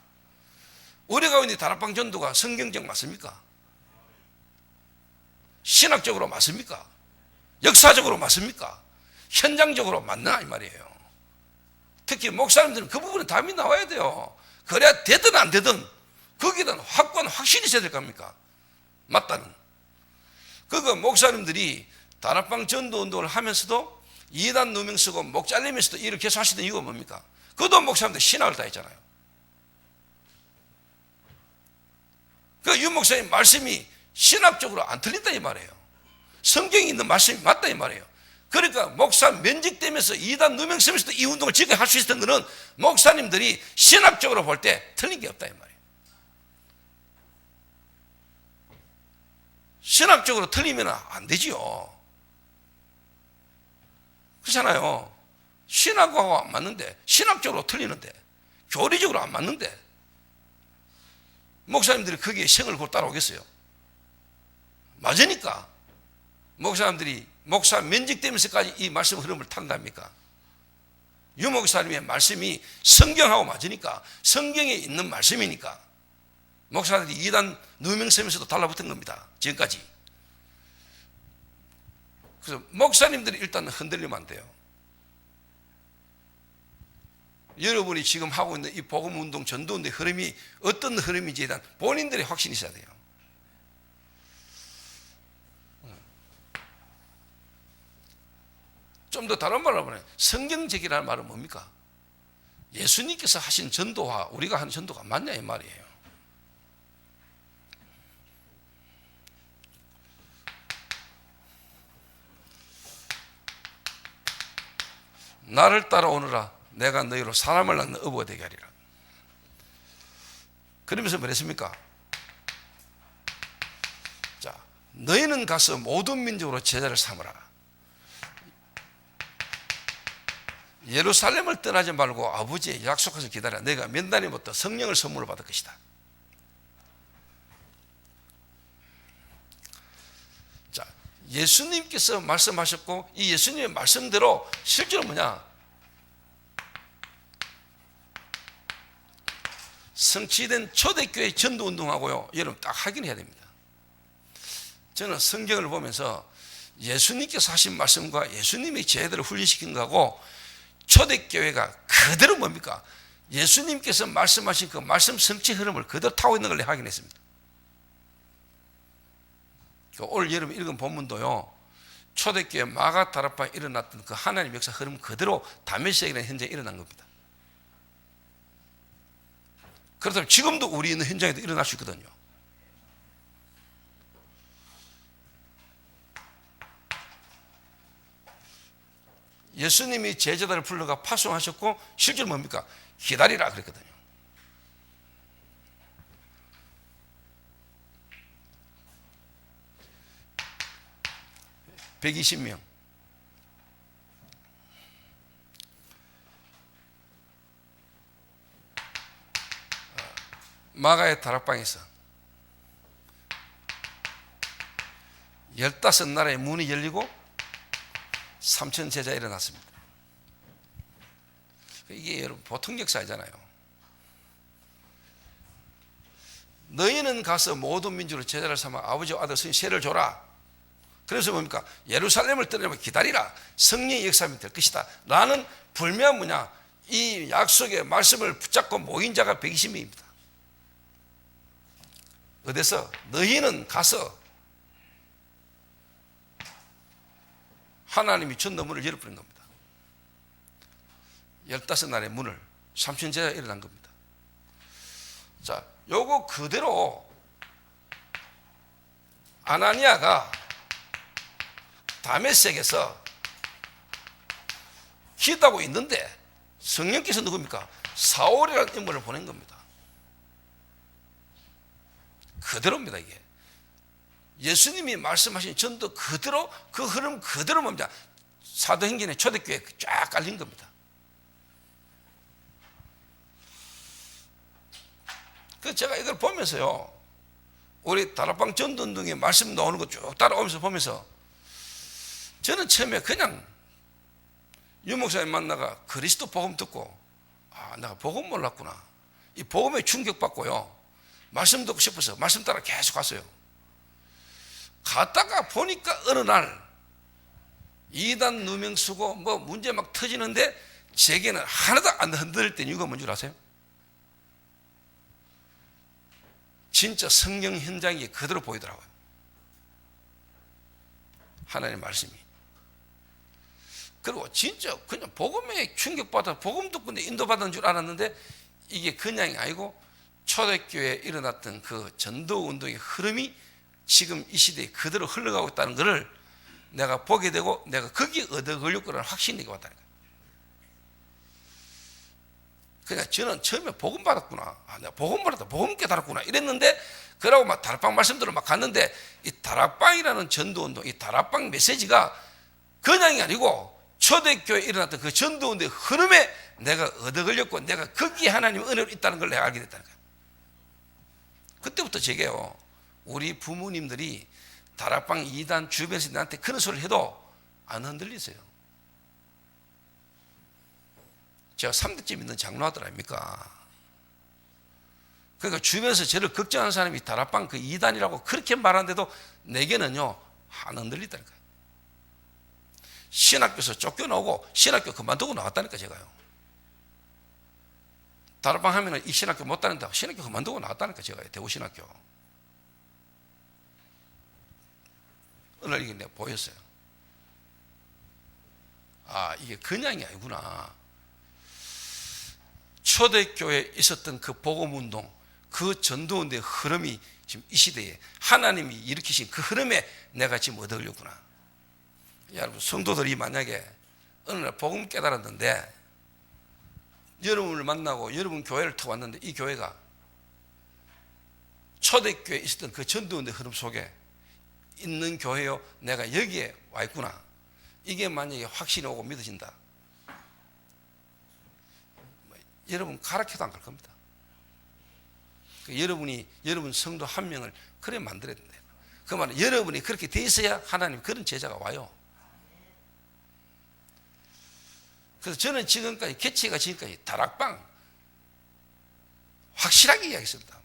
우리가 있는 다락방 전도가 성경적 맞습니까? 신학적으로 맞습니까? 역사적으로 맞습니까? 현장적으로 맞나 이 말이에요. 특히 목사님들은 그 부분에 답이 나와야 돼요. 그래야 되든 안 되든 거기에 대한 확고한 확신이 있어야 될 겁니까? 맞다는. 그거 목사님들이 다락방 전도 운동을 하면서도 이단 누명 쓰고 목 잘리면서도 일을 계속 하시던 이유가 뭡니까? 그도 목사님들 신학을 다했잖아요. 그 유 목사님 말씀이 신학적으로 안 틀린다 이 말이에요. 성경에 있는 말씀이 맞다 이 말이에요. 그러니까 목사 면직되면서 이단 누명 쓰면서도 이 운동을 지금 할 수 있었던 것은 목사님들이 신학적으로 볼 때 틀린 게 없다 이 말이에요. 신학적으로 틀리면 안 되지요. 그렇잖아요. 신학하고 안 맞는데, 신학적으로 틀리는데, 교리적으로 안 맞는데 목사님들이 거기에 생을 걸고 따라오겠어요? 맞으니까 목사님들이 목사 면직되면서까지 이 말씀 흐름을 탄답니까? 유 목사님의 말씀이 성경하고 맞으니까, 성경에 있는 말씀이니까 목사들이 이단 누명 쓰면서도 달라붙은 겁니다. 지금까지. 그래서 목사님들이 일단 흔들리면 안 돼요. 여러분이 지금 하고 있는 이 복음운동, 전도운동의 흐름이 어떤 흐름인지에 대한 본인들의 확신이 있어야 돼요. 좀 더 다른 말로 하면 성경적이라는 말은 뭡니까? 예수님께서 하신 전도와 우리가 하는 전도가 맞냐 이 말이에요. 나를 따라오너라 내가 너희로 사람을 낳는 어부가 되게 하리라. 그러면서 뭐랬습니까? 자, 너희는 가서 모든 민족으로 제자를 삼으라. 예루살렘을 떠나지 말고 아버지의 약속하신 기다려. 내가 몇 날이부터 성령을 선물로 받을 것이다. 자, 예수님께서 말씀하셨고 이 예수님의 말씀대로 실제로 뭐냐? 성취된 초대교회 전도운동하고요, 여러분 딱 확인해야 됩니다. 저는 성경을 보면서 예수님께서 하신 말씀과 예수님이 제자들을 훈련시킨 거하고 초대교회가 그대로 뭡니까? 예수님께서 말씀하신 그 말씀 성취 흐름을 그대로 타고 있는 걸 확인했습니다. 올 여름 읽은 본문도요, 초대교회 마가다락방에 일어났던 그 하나님 역사 흐름 그대로 다메섹이라는 현장에 일어난 겁니다. 그렇다면 지금도 우리 있는 현장에도 일어날 수 있거든요. 예수님이 제자들을 불러가 파송하셨고 실제로 뭡니까? 기다리라 그랬거든요. (120명) 마가의 다락방에서 15나라의 문이 열리고 3천 제자 일어났습니다. 이게 여러분 보통 역사이잖아요. 너희는 가서 모든 민족으로 제자를 삼아 아버지와 아들 성령 세를 줘라. 그래서 뭡니까? 예루살렘을 떠나면 기다리라. 성령의 역사하면 될 것이다. 라는 불명한 뭐냐? 이 약속의 말씀을 붙잡고 모인 자가 120명입니다. 어디서? 너희는 가서 하나님이 전도문을 열어버린 겁니다. 15날의 문을 3천 제자가 일어난 겁니다. 자, 요거 그대로 아나니아가 다메섹에서 기도하고 있는데 성령께서 누굽니까? 사울이라는 인물을 보낸 겁니다. 그대로입니다. 이게 예수님이 말씀하신 전도 그대로 그 흐름 그대로 뭡니다. 사도행전의 초대교회에 쫙 깔린 겁니다. 그래서 제가 이걸 보면서요, 우리 다락방 전도운동의 말씀 나오는 거 쭉 따라오면서 보면서 저는 처음에 그냥 유 목사님 만나가 그리스도 복음 듣고 내가 복음 몰랐구나, 이 복음에 충격받고요, 말씀 듣고 싶어서 말씀 따라 계속 갔어요. 갔다가 보니까 어느 날 이단 누명 쓰고 뭐 문제 막 터지는데 제게는 하나도 안 흔들릴 때 이유가 뭔 줄 아세요? 진짜 성경 현장이 그대로 보이더라고요. 하나님의 말씀이. 그리고 진짜 그냥 복음에 충격받아 복음 듣고 인도받은 줄 알았는데 이게 그냥이 아니고 초대교회에 일어났던 그 전도운동의 흐름이 지금 이 시대에 그대로 흘러가고 있다는 것을 내가 보게 되고 내가 거기에 얻어 걸릴 거라는 확신이 왔다니까. 그러니까 저는 처음에 복음 받았구나, 내가 복음 받았다, 복음 깨달았구나 이랬는데, 그러고 막 다락방 말씀대로 막 갔는데 이 다락방이라는 전도운동, 이 다락방 메시지가 그냥이 아니고 초대교회에 일어났던 그 전도운동의 흐름에 내가 얻어 걸렸고 내가 거기에 하나님의 은혜가 있다는 걸 내가 알게 됐다는 거예요. 그때부터 제게요, 우리 부모님들이 다락방 2단 주변에서 나한테 그런 소리를 해도 안 흔들리세요. 제가 3대째 믿는 장로아들 아닙니까? 그러니까 주변에서 저를 걱정하는 사람이 다락방 그 2단이라고 그렇게 말하는데도 내게는요 안 흔들리다니까요. 신학교에서 쫓겨나오고 신학교 그만두고 나왔다니까 제가요. 다락방 하면은 이 신학교 못 다닌다고 신학교 그만두고 나왔다니까 제가요. 대구신학교. 오늘 이게 내가 보였어요. 이게 그냥이 아니구나. 초대교회에 있었던 그 복음운동, 그 전도운동의 흐름이 지금 이 시대에 하나님이 일으키신 그 흐름에 내가 지금 얻으려구나. 여러분, 성도들이 만약에 어느 날 복음 깨달았는데 여러분을 만나고 여러분 교회를 터 왔는데 이 교회가 초대교회에 있었던 그 전도운동의 흐름 속에 있는 교회요, 내가 여기에 와 있구나, 이게 만약에 확신이 오고 믿어진다, 여러분 가르쳐도 안 갈 겁니다. 여러분 성도 한 명을 그래 만들어야 된다. 그 말은 여러분이 그렇게 돼 있어야 하나님 그런 제자가 와요. 그래서 저는 지금까지 개최가 지금까지 다락방 확실하게 이야기했습니다.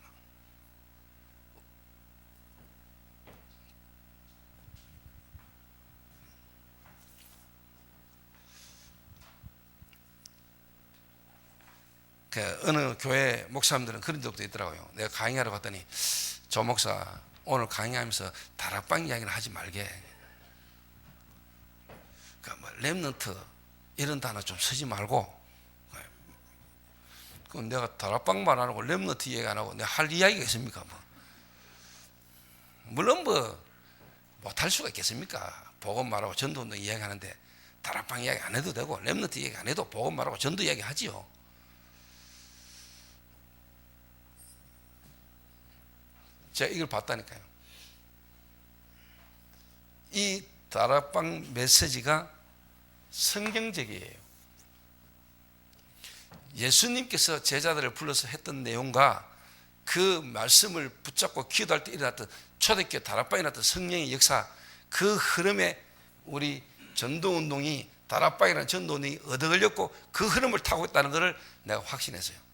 그 어느 교회 목사님들은 그런 적도 있더라고요. 내가 강의하러 갔더니 조 목사 오늘 강의하면서 다락방 이야기는 하지 말게. 그러니까 렘넌트 이런 단어 좀 쓰지 말고. 그럼 내가 다락방만 안 하고 렘넌트 이야기 안 하고 내가 할 이야기가 있습니까? 물론 못할 수가 있겠습니까? 복음 말하고 전도운동 이야기하는데 다락방 이야기 안 해도 되고 렘넌트 이야기 안 해도 복음 말하고 전도 이야기 하지요. 제가 이걸 봤다니까요. 이 다락방 메시지가 성경적이에요. 예수님께서 제자들을 불러서 했던 내용과 그 말씀을 붙잡고 기도할 때 일어났던 초대교회 다락방에 일어났던 성령의 역사, 그 흐름에 우리 전도운동이 다락방이라는 전도운동이 얻어 걸렸고 그 흐름을 타고 있다는 것을 내가 확신했어요.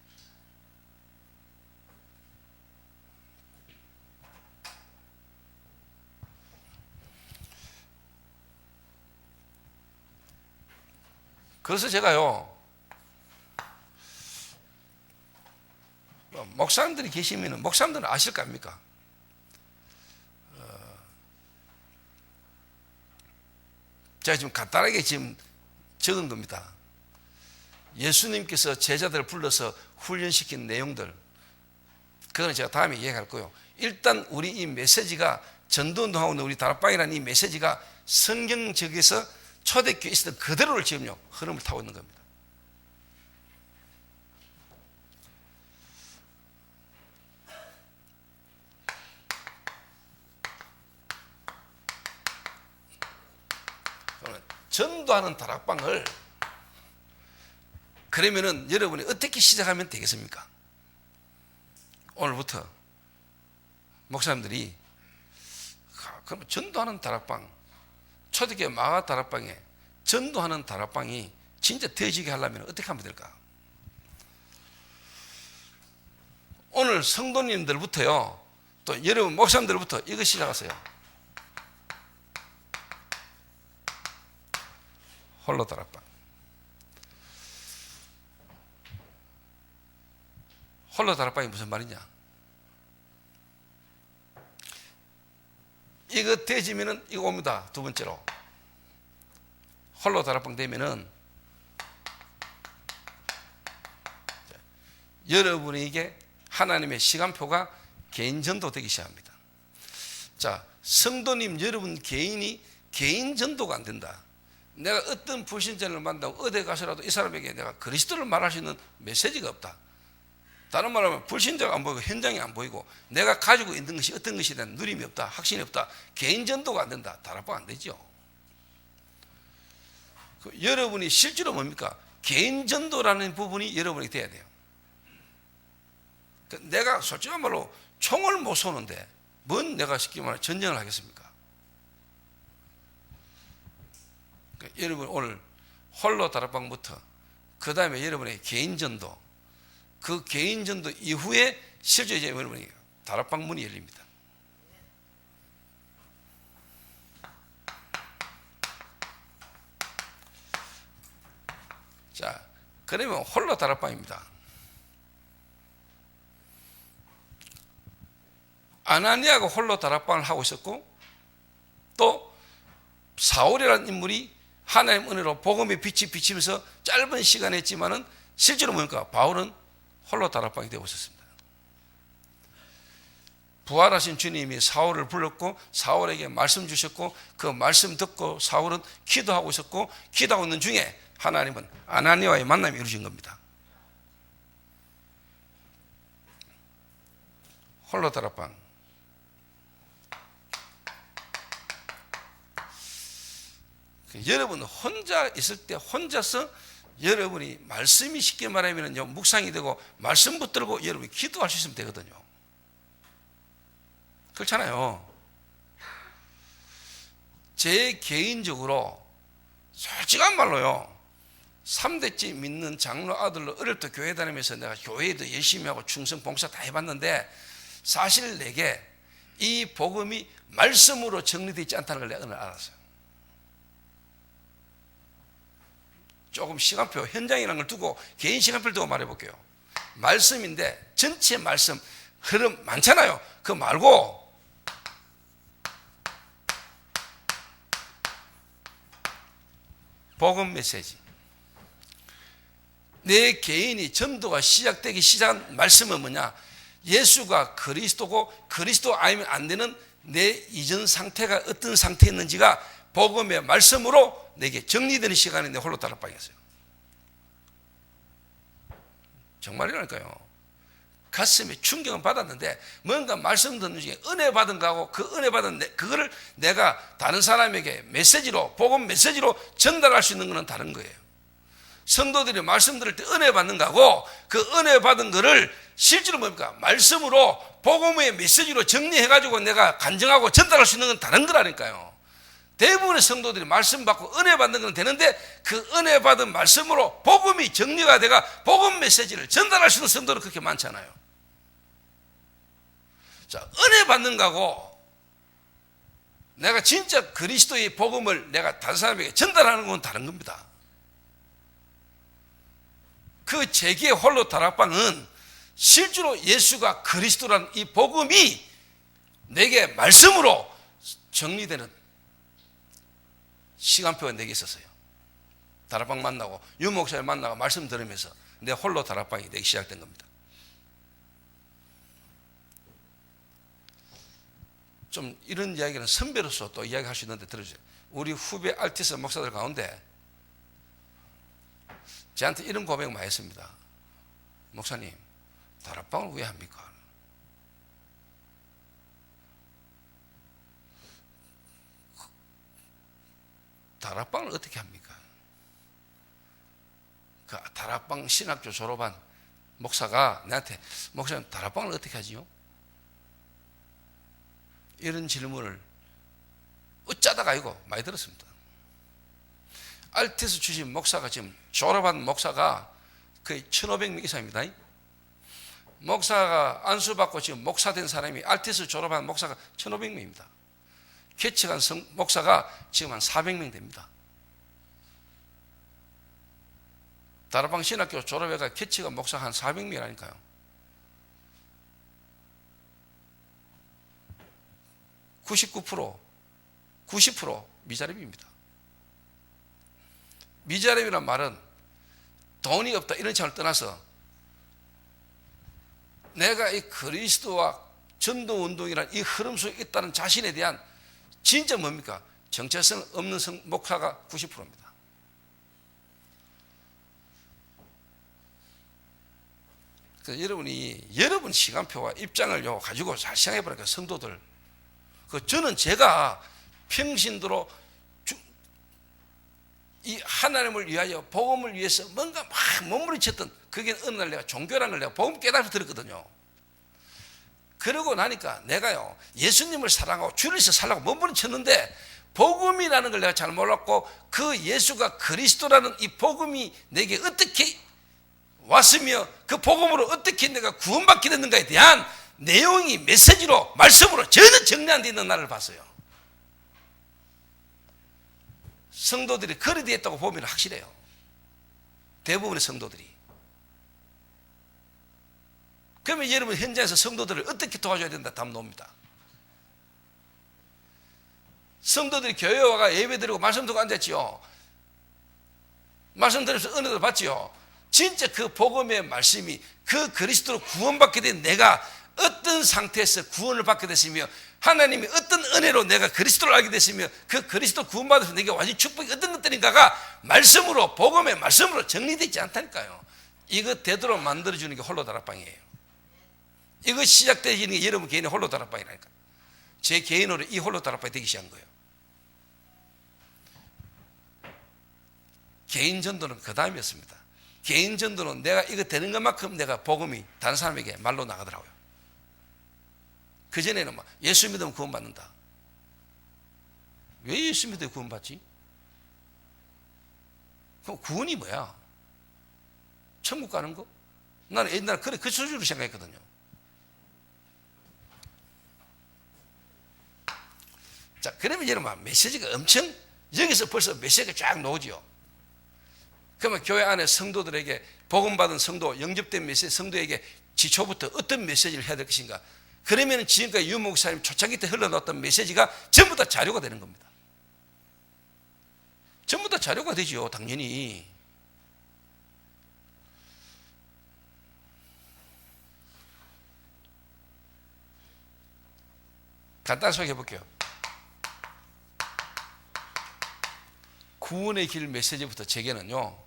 그래서 제가요, 목사님들이 계시면 목사님들은 아실 거 아닙니까? 제가 지금 간단하게 지금 적은 겁니다. 예수님께서 제자들을 불러서 훈련시킨 내용들, 그거는 제가 다음에 이야기할 거예요. 일단 우리 이 메시지가 전도운동하고 있는 우리 다락방이라는 이 메시지가 성경적에서 초대교회에 있었던 그대로를 지금요 흐름을 타고 있는 겁니다. 그러면 전도하는 다락방을 그러면은 여러분이 어떻게 시작하면 되겠습니까? 오늘부터 목사님들이 그럼 전도하는 다락방, 초대교회 마가 다락방에 전도하는 다락방이 진짜 되어지게 하려면 어떻게 하면 될까? 오늘 성도님들부터요, 또 여러분 목사님들부터 이거 시작하세요. 홀로 다락방. 홀로 다락방이 무슨 말이냐? 이거 되지면은 이거 옵니다. 두 번째로. 홀로 다락방 되면은 여러분에게 하나님의 시간표가 개인 전도 되기 시작합니다. 자, 성도님 여러분 개인이 개인 전도가 안 된다. 내가 어떤 불신자를 만나고 어디 가서라도 이 사람에게 내가 그리스도를 말할 수 있는 메시지가 없다. 다른 말로 하면 불신자가 안 보이고 현장이 안 보이고 내가 가지고 있는 것이 어떤 것에 대한 누림이 없다. 확신이 없다. 개인 전도가 안 된다. 다락방 안 되죠. 여러분이 실제로 뭡니까? 개인 전도라는 부분이 여러분이 돼야 돼요. 내가 솔직한 말로 총을 못 쏘는데 뭔 내가 쉽게 말해 전쟁을 하겠습니까? 여러분 오늘 홀로 다락방부터 그 다음에 여러분의 개인 전도, 그 개인 전도 이후에 실제 이제 여러분이 다락방 문이 열립니다. 자, 그러면 홀로 다락방입니다. 아나니아가 홀로 다락방을 하고 있었고 또 사울이라는 인물이 하나님 은혜로 복음의 빛이 비치면서 짧은 시간에 했지만은 실제로 뭡니까? 바울은 홀로 다락방이 되고 있었습니다. 부활하신 주님이 사울을 불렀고 사울에게 말씀 주셨고 그 말씀 듣고 사울은 기도하고 있었고 기도하고 있는 중에 하나님은 아나니아와의 만남이 이루어진 겁니다. 홀로 다락방. 여러분 혼자 있을 때 혼자서 여러분이 말씀이 쉽게 말하면 묵상이 되고 말씀 붙들고 여러분이 기도할 수 있으면 되거든요. 그렇잖아요. 제 개인적으로 솔직한 말로요, 3대째 믿는 장로 아들로 어릴 때 교회 다니면서 내가 교회에도 열심히 하고 충성 봉사 다 해봤는데 사실 내게 이 복음이 말씀으로 정리되어 있지 않다는 걸 내가 오늘 알았어요. 조금 시간표, 현장이라는 걸 두고 개인 시간표를 두고 말해볼게요. 말씀인데 전체 말씀 흐름 많잖아요. 그거 말고 복음 메시지, 내 개인이 전도가 시작되기 시작한 말씀은 뭐냐? 예수가 그리스도고 그리스도 아니면 안 되는 내 이전 상태가 어떤 상태였는지가 복음의 말씀으로 내게 정리되는 시간이 내 홀로 다락방이었어요. 정말이라니까요. 가슴에 충격은 받았는데 뭔가 말씀 듣는 중에 은혜 받은 거하고 그 은혜 받은 그거를 내가 다른 사람에게 메시지로 복음 메시지로 전달할 수 있는 것은 다른 거예요. 성도들이 말씀 들을 때 은혜 받는 거하고 그 은혜 받은 거를 실제로 뭡니까? 말씀으로 복음의 메시지로 정리해가지고 내가 간증하고 전달할 수 있는 건 다른 거라니까요. 대부분의 성도들이 말씀 받고 은혜 받는 건 되는데 그 은혜 받은 말씀으로 복음이 정리가 돼가 복음 메시지를 전달할 수 있는 성도는 그렇게 많잖아요. 자, 은혜 받는 거하고 내가 진짜 그리스도의 복음을 내가 다른 사람에게 전달하는 건 다른 겁니다. 그 제기의 홀로 다락방은 실제로 예수가 그리스도라는 이 복음이 내게 말씀으로 정리되는 시간표가 내게 있었어요. 다락방 만나고 유목사를 만나고 말씀 들으면서 내 홀로 다락방이 되기 시작된 겁니다. 좀 이런 이야기는 선배로서 또 이야기할 수 있는데 들어주세요. 우리 후배 알티스 목사들 가운데 저한테 이런 고백 많이 했습니다. 목사님, 다락방을 왜 합니까? 다락방을 어떻게 합니까? 그 다락방 신학교 졸업한 목사가 나한테 목사님 다락방을 어떻게 하지요? 이런 질문을 어쩌다가 이거 많이 들었습니다. 알테스 출신 목사가 지금 졸업한 목사가 거의 1500명 이상입니다. 목사가 안수받고 지금 목사 된 사람이 알테스 졸업한 목사가 1500명입니다. 개척한 목사가 지금 한 400명 됩니다. 다락방 신학교 졸업해가 개척한 목사가 한 400명이라니까요. (99%) 90% 미자립입니다. 미자립이란 말은 돈이 없다 이런 차원을 떠나서 내가 이 그리스도와 전도운동이라는 이 흐름 속에 있다는 자신에 대한 진짜 뭡니까? 정체성 없는 목사가 90%입니다. 그래서 여러분 시간표와 입장을 가지고 잘 생각해 보니까 성도들, 저는 제가 평신도로 이 하나님을 위하여 복음을 위해서 뭔가 막 몸부림쳤던 그게 어느 날 내가 종교라는 걸 내가 복음 깨달아서 들었거든요. 그러고 나니까 내가요 예수님을 사랑하고 주를 위해서 살라고 몸부림쳤는데 복음이라는 걸 내가 잘 몰랐고 그 예수가 그리스도라는 이 복음이 내게 어떻게 왔으며 그 복음으로 어떻게 내가 구원받게 됐는가에 대한 내용이 메시지로 말씀으로 전혀 정리 안 되어 있는 날을 봤어요. 성도들이 거리되었다고 보면 확실해요. 대부분의 성도들이. 그러면 여러분 현장에서 성도들을 어떻게 도와줘야 된다 답 나옵니다. 성도들이 교회에 와가 예배 드리고 말씀 듣고 앉았지요. 말씀 들으면서 은혜를 받지요. 진짜 그 복음의 말씀이 그 그리스도로 구원받게 된 내가 어떤 상태에서 구원을 받게 됐으며 하나님이 어떤 은혜로 내가 그리스도를 알게 됐으며 그 그리스도 구원받아서 내게 완전히 축복이 어떤 것들인가가 말씀으로 복음의 말씀으로 정리되어 있지 않다니까요. 이거 되도록 만들어주는 게 홀로 다락방이에요. 이거 시작되는 게 여러분 개인의 홀로 다락방이라니까. 제 개인으로 이 홀로 다락방이 되기 시작한 거예요. 개인 전도는 그 다음이었습니다. 개인 전도는 내가 이거 되는 것만큼 내가 복음이 다른 사람에게 말로 나가더라고요. 그전에는 예수 믿으면 구원받는다. 왜 예수 믿으면 구원받지? 그럼 구원이 뭐야? 천국 가는 거? 나는 옛날에 그 수준으로 생각했거든요. 자, 그러면 여러분 메시지가 엄청 여기서 벌써 메시지가 쫙 나오죠. 그러면 교회 안에 성도들에게 복음받은 성도, 영접된 메시지 성도에게 지초부터 어떤 메시지를 해야 될 것인가? 그러면 지금까지 유 목사님 초창기 때 흘러나왔던 메시지가 전부 다 자료가 되는 겁니다. 전부 다 자료가 되죠, 당연히. 간단히 소개해 볼게요. 구원의 길 메시지부터 제게는요,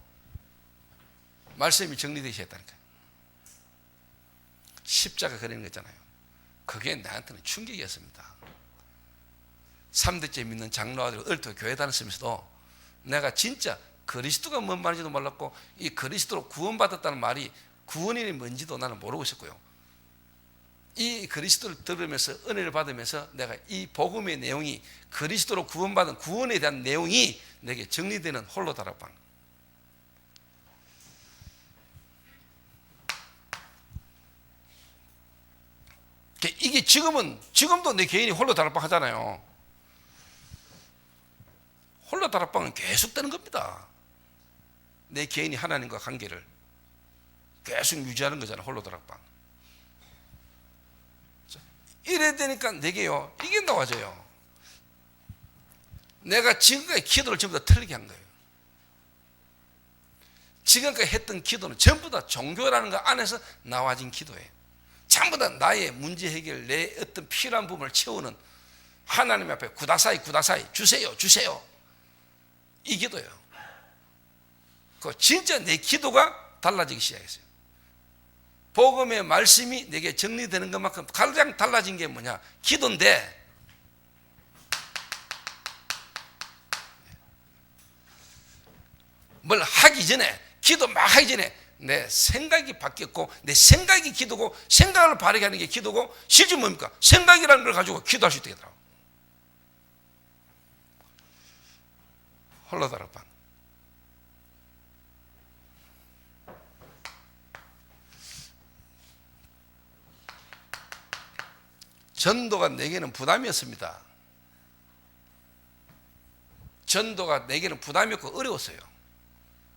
말씀이 정리되어 있다니까요. 십자가 그리는 거 있잖아요. 그게 나한테는 충격이었습니다. 3대째 믿는 장로아들 어릴 교회 다녔으면서도 내가 진짜 그리스도가 뭔 말인지도 몰랐고 이 그리스도로 구원받았다는 말이 구원이 뭔지도 나는 모르고 있었고요. 이 그리스도를 들으면서 은혜를 받으면서 내가 이 복음의 내용이 그리스도로 구원받은 구원에 대한 내용이 내게 정리되는 홀로 다락방. 이게 지금도 내 개인이 홀로 다락방 하잖아요. 홀로 다락방은 계속 되는 겁니다. 내 개인이 하나님과 관계를 계속 유지하는 거잖아요. 홀로 다락방. 이래야 되니까 내게요, 이게 나와져요. 내가 지금까지 기도를 전부 다 틀리게 한 거예요. 지금까지 했던 기도는 전부 다 종교라는 거 안에서 나와진 기도예요. 전부 다 나의 문제 해결, 내 어떤 필요한 부분을 채우는 하나님 앞에 구다사이 주세요 이 기도예요. 그 진짜 내 기도가 달라지기 시작했어요. 복음의 말씀이 내게 정리되는 것만큼 가장 달라진 게 뭐냐? 기도인데 뭘 하기 전에, 기도 막 하기 전에 내 생각이 바뀌었고, 내 생각이 기도고, 생각을 바르게 하는 게 기도고, 실제 뭡니까? 생각이라는 걸 가지고 기도할 수 있게 되더라고. 홀로 다락방. 전도가 내게는 부담이었습니다. 전도가 내게는 부담이었고 어려웠어요.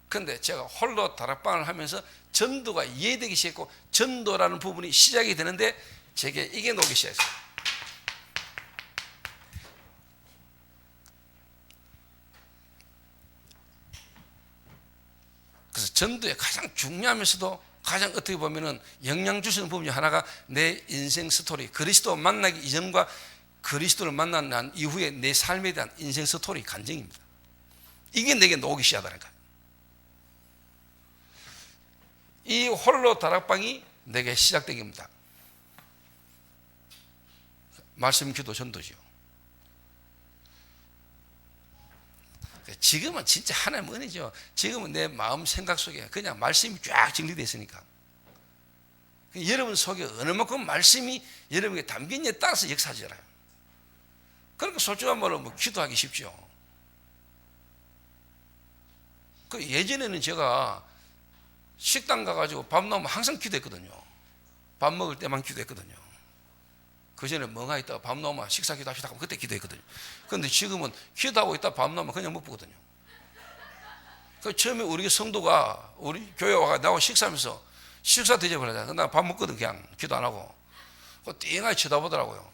그런데 제가 홀로 다락방을 하면서 전도가 이해되기 시작했고, 전도라는 부분이 시작이 되는데 제게 이게 나오기 시작했어요. 그래서 전도에 가장 중요하면서도 가장 어떻게 보면은 영향 주시는 부분 중 하나가 내 인생 스토리, 그리스도 만나기 이전과 그리스도를 만난 난 이후에 내 삶에 대한 인생 스토리 간증입니다. 이게 내게 나오기 시작하다는 거예요. 이 홀로 다락방이 내게 시작된 겁니다. 말씀, 기도, 전도죠. 지금은 진짜 하나님 은혜죠. 지금은 내 마음 생각 속에 그냥 말씀이 쫙 정리되어 있으니까, 여러분 속에 어느 만큼 말씀이 여러분에게 담긴지에 따라서 역사하잖아요. 그러니까 솔직한 말로 뭐 기도하기 쉽죠. 그 예전에는 제가 식당 가가지고 밥 나오면 항상 기도했거든요. 밥 먹을 때만 기도했거든요. 그 전에 멍하니 있다가 밥 나오면 식사 기도합시다 하면 그때 기도했거든요. 그런데 지금은 기도하고 있다가 밥 나오면 그냥 못 보거든요. 그 처음에 우리 성도가 우리 교회 와가 나하고 식사하면서 식사 대접을 하잖아요. 나 밥 먹거든. 그냥 기도 안 하고. 그 띵하게 쳐다보더라고요.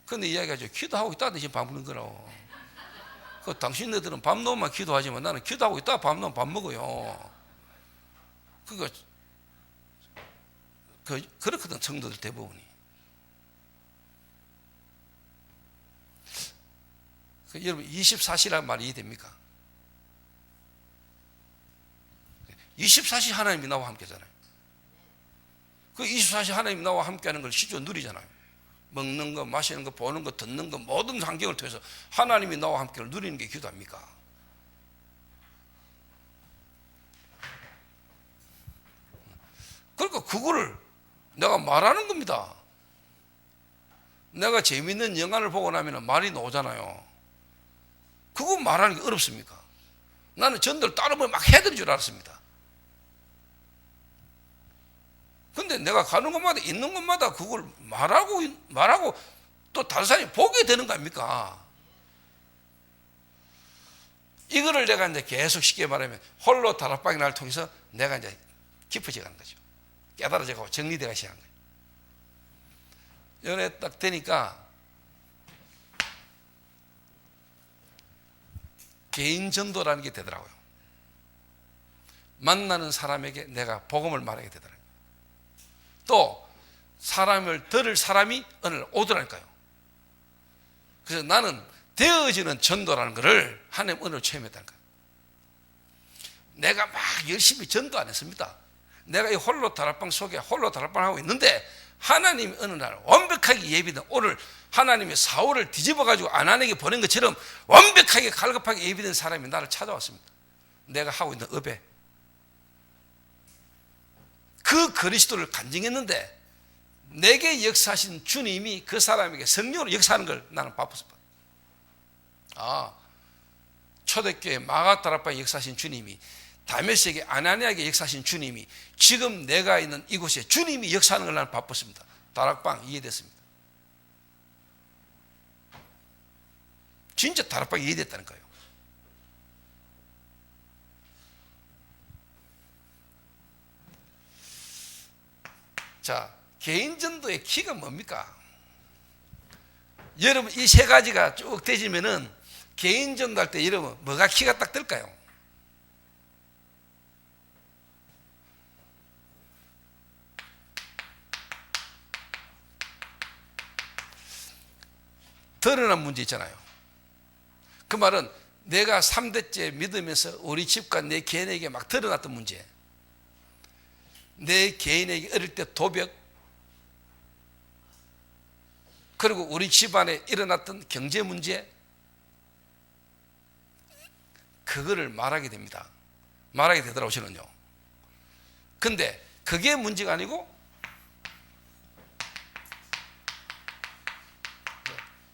그런데 이야기하죠. 기도하고 있다는데 지금 밥 먹는 거라고. 그 당신네들은 밥 나오면 기도하지만 나는 기도하고 있다가 밥 나오면 밥 먹어요. 그러니까 그렇거든, 성도들 대부분이. 여러분 24시라는 말이 이해됩니까? 24시 하나님이 나와 함께잖아요. 그 24시 하나님이 나와 함께하는 걸 실제로 누리잖아요. 먹는 거, 마시는 거, 보는 거, 듣는 거, 모든 환경을 통해서 하나님이 나와 함께를 누리는 게 기도 아닙니까? 그러니까 그거를 내가 말하는 겁니다. 내가 재미있는 영화를 보고 나면 말이 나오잖아요. 그거 말하는 게 어렵습니까? 나는 전도를 다른 걸 막 해야 되는 줄 알았습니다. 근데 내가 가는 곳마다 있는 곳마다 그걸 말하고 또 다른 사람이 보게 되는 거 아닙니까? 이거를 내가 이제 계속 쉽게 말하면 홀로 다락방이 나를 통해서 내가 이제 깊어져 가는 거죠. 깨달아져 가고 정리되가 시작한 거예요. 연애 딱 되니까 개인 전도라는 게 되더라고요. 만나는 사람에게 내가 복음을 말하게 되더라고요. 또 사람을 들을 사람이 어느 날 오더라니까요. 그래서 나는 되어지는 전도라는 것을 하나님 은혜로 체험했다는 거예요. 내가 막 열심히 전도 안 했습니다. 내가 이 홀로 다락방 속에 홀로 다락방 하고 있는데 하나님이 어느 날 완벽하게 예비된, 오늘 하나님의 사울을 뒤집어가지고 아난에게 보낸 것처럼 완벽하게 갈급하게 예비된 사람이 나를 찾아왔습니다. 내가 하고 있는 업에 그 그리스도를 간증했는데 내게 역사하신 주님이 그 사람에게 성령으로 역사하는 걸 나는 바빴습니다. 초대교회 마가다락방에 역사하신 주님이, 다메섹에 아나니아에게 역사하신 주님이, 지금 내가 있는 이곳에 주님이 역사하는 걸 나는 바빴습니다. 다락방 이해됐습니다. 진짜 다락방이 이해됐다는 거예요. 자, 개인 전도의 키가 뭡니까? 여러분 이 세 가지가 쭉 되지면은 개인 전도할 때 여러분 뭐가 키가 딱 들까요? 드러난 문제 있잖아요. 그 말은 내가 3대째 믿으면서 우리 집과 내 개인에게 막 드러났던 문제, 내 개인에게 어릴 때 도벽, 그리고 우리 집안에 일어났던 경제 문제, 그거를 말하게 됩니다. 말하게 되더라고요, 저는요. 근데 그게 문제가 아니고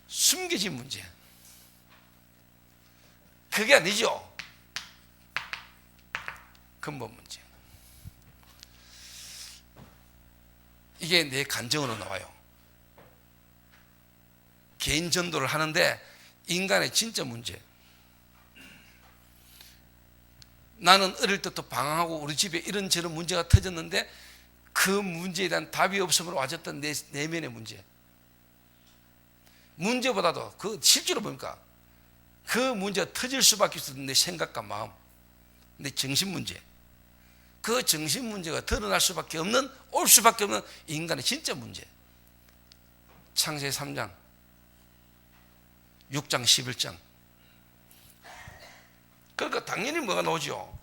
숨겨진 문제. 그게 아니죠. 근본 문제. 이게 내 감정으로 나와요. 개인 전도를 하는데 인간의 진짜 문제. 나는 어릴 때부터 방황하고 우리 집에 이런저런 문제가 터졌는데 그 문제에 대한 답이 없음으로 와졌던 내 내면의 문제. 문제보다도 그 실제로 뭡니까? 그 문제가 터질 수밖에 없었던 내 생각과 마음, 내 정신 문제. 그 정신 문제가 드러날 수밖에 없는, 올 수밖에 없는 인간의 진짜 문제. 창세기 3장, 6장, 11장. 그러니까 당연히 뭐가 나오죠?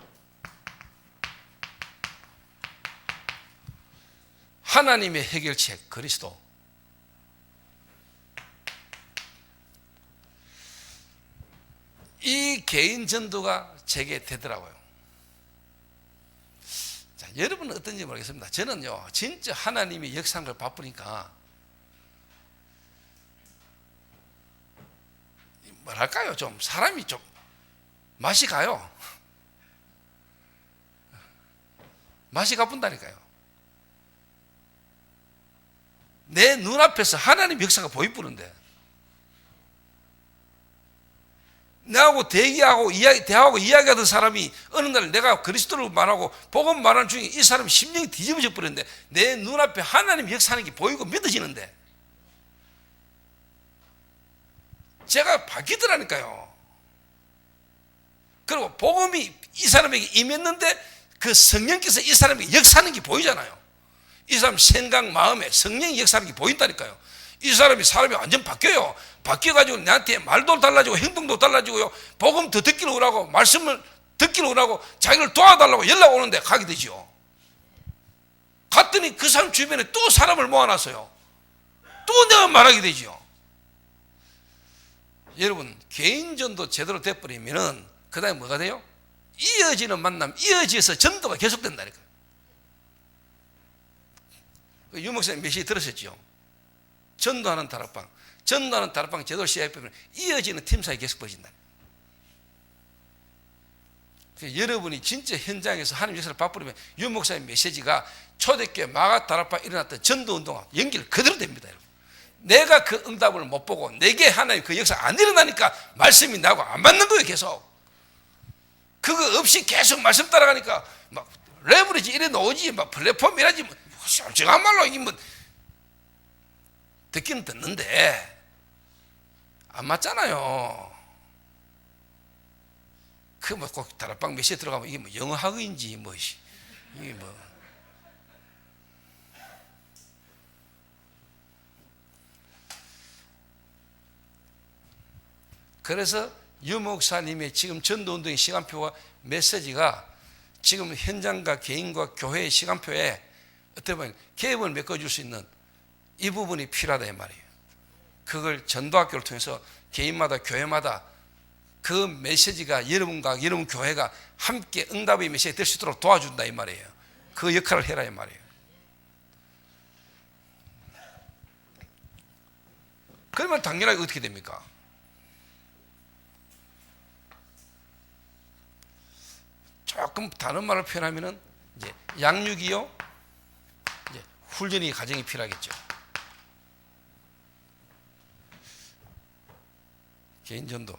하나님의 해결책, 그리스도. 이 개인 전도가 제게 되더라고요. 자, 여러분은 어떤지 모르겠습니다. 저는요, 진짜 하나님이 역사하는 걸 바쁘니까, 뭐랄까요, 좀, 사람이 좀, 맛이 가요. 맛이 가뿐다니까요. 내 눈앞에서 하나님 역사가 보이부는데, 나하고 대화하고 이야기하던 사람이 어느 날 내가 그리스도를 말하고 복음 말하는 중에 이 사람이 심령이 뒤집어져 버렸는데 내 눈앞에 하나님 역사하는 게 보이고 믿어지는데 제가 바뀌더라니까요. 그리고 복음이 이 사람에게 임했는데 그 성령께서 이 사람에게 역사하는 게 보이잖아요. 이 사람 생각, 마음에 성령이 역사하는 게 보인다니까요. 이 사람이 완전 바뀌어요. 바뀌어가지고 나한테 말도 달라지고 행동도 달라지고요. 복음 더 듣기로 오라고, 말씀을 듣기로 오라고, 자기를 도와달라고 연락 오는데 가게 되죠. 갔더니 그 사람 주변에 또 사람을 모아놨어요. 또 내가 말하게 되죠. 여러분, 개인전도 제대로 돼버리면은 그 다음에 뭐가 돼요? 이어지는 만남, 이어지어서 전도가 계속된다니까요. 유 목사님 메시지 들으셨죠? 전도하는 다락방 제대로 시작해보면 이어지는 팀 사이 계속 벌어진다. 여러분이 진짜 현장에서 하나님 역사를 바꾸려면 유 목사님 메시지가 초대교회 마가 다락방 일어났던 전도운동과 연결 그대로 됩니다. 여러분. 내가 그 응답을 못 보고 내게 하나님 그 역사 안 일어나니까 말씀이 나고 안 받는 거예요. 계속 그거 없이 계속 말씀 따라가니까 막 레버리지 이래 나오지 막 플랫폼이라지 뭐 솔직한 말로 이게 뭐 듣기는 듣는데 안 맞잖아요. 그 뭐 꼭 다락방 메시지 들어가면 이게 뭐 영어 학위인지 뭐 이게 뭐 그래서 유 목사님의 지금 전도운동의 시간표와 메시지가 지금 현장과 개인과 교회의 시간표에 어떻게 보면 개입을 메꿔줄 수 있는 이 부분이 필요하다 이 말이에요. 그걸 전도학교를 통해서 개인마다 교회마다 그 메시지가 여러분과 여러분 교회가 함께 응답의 메시지가 될 수 있도록 도와준다 이 말이에요. 그 역할을 해라 이 말이에요. 그러면 당연하게 어떻게 됩니까? 조금 다른 말을 표현하면은 이제 양육이요, 이제 훈련이 과정이 필요하겠죠. 개인전도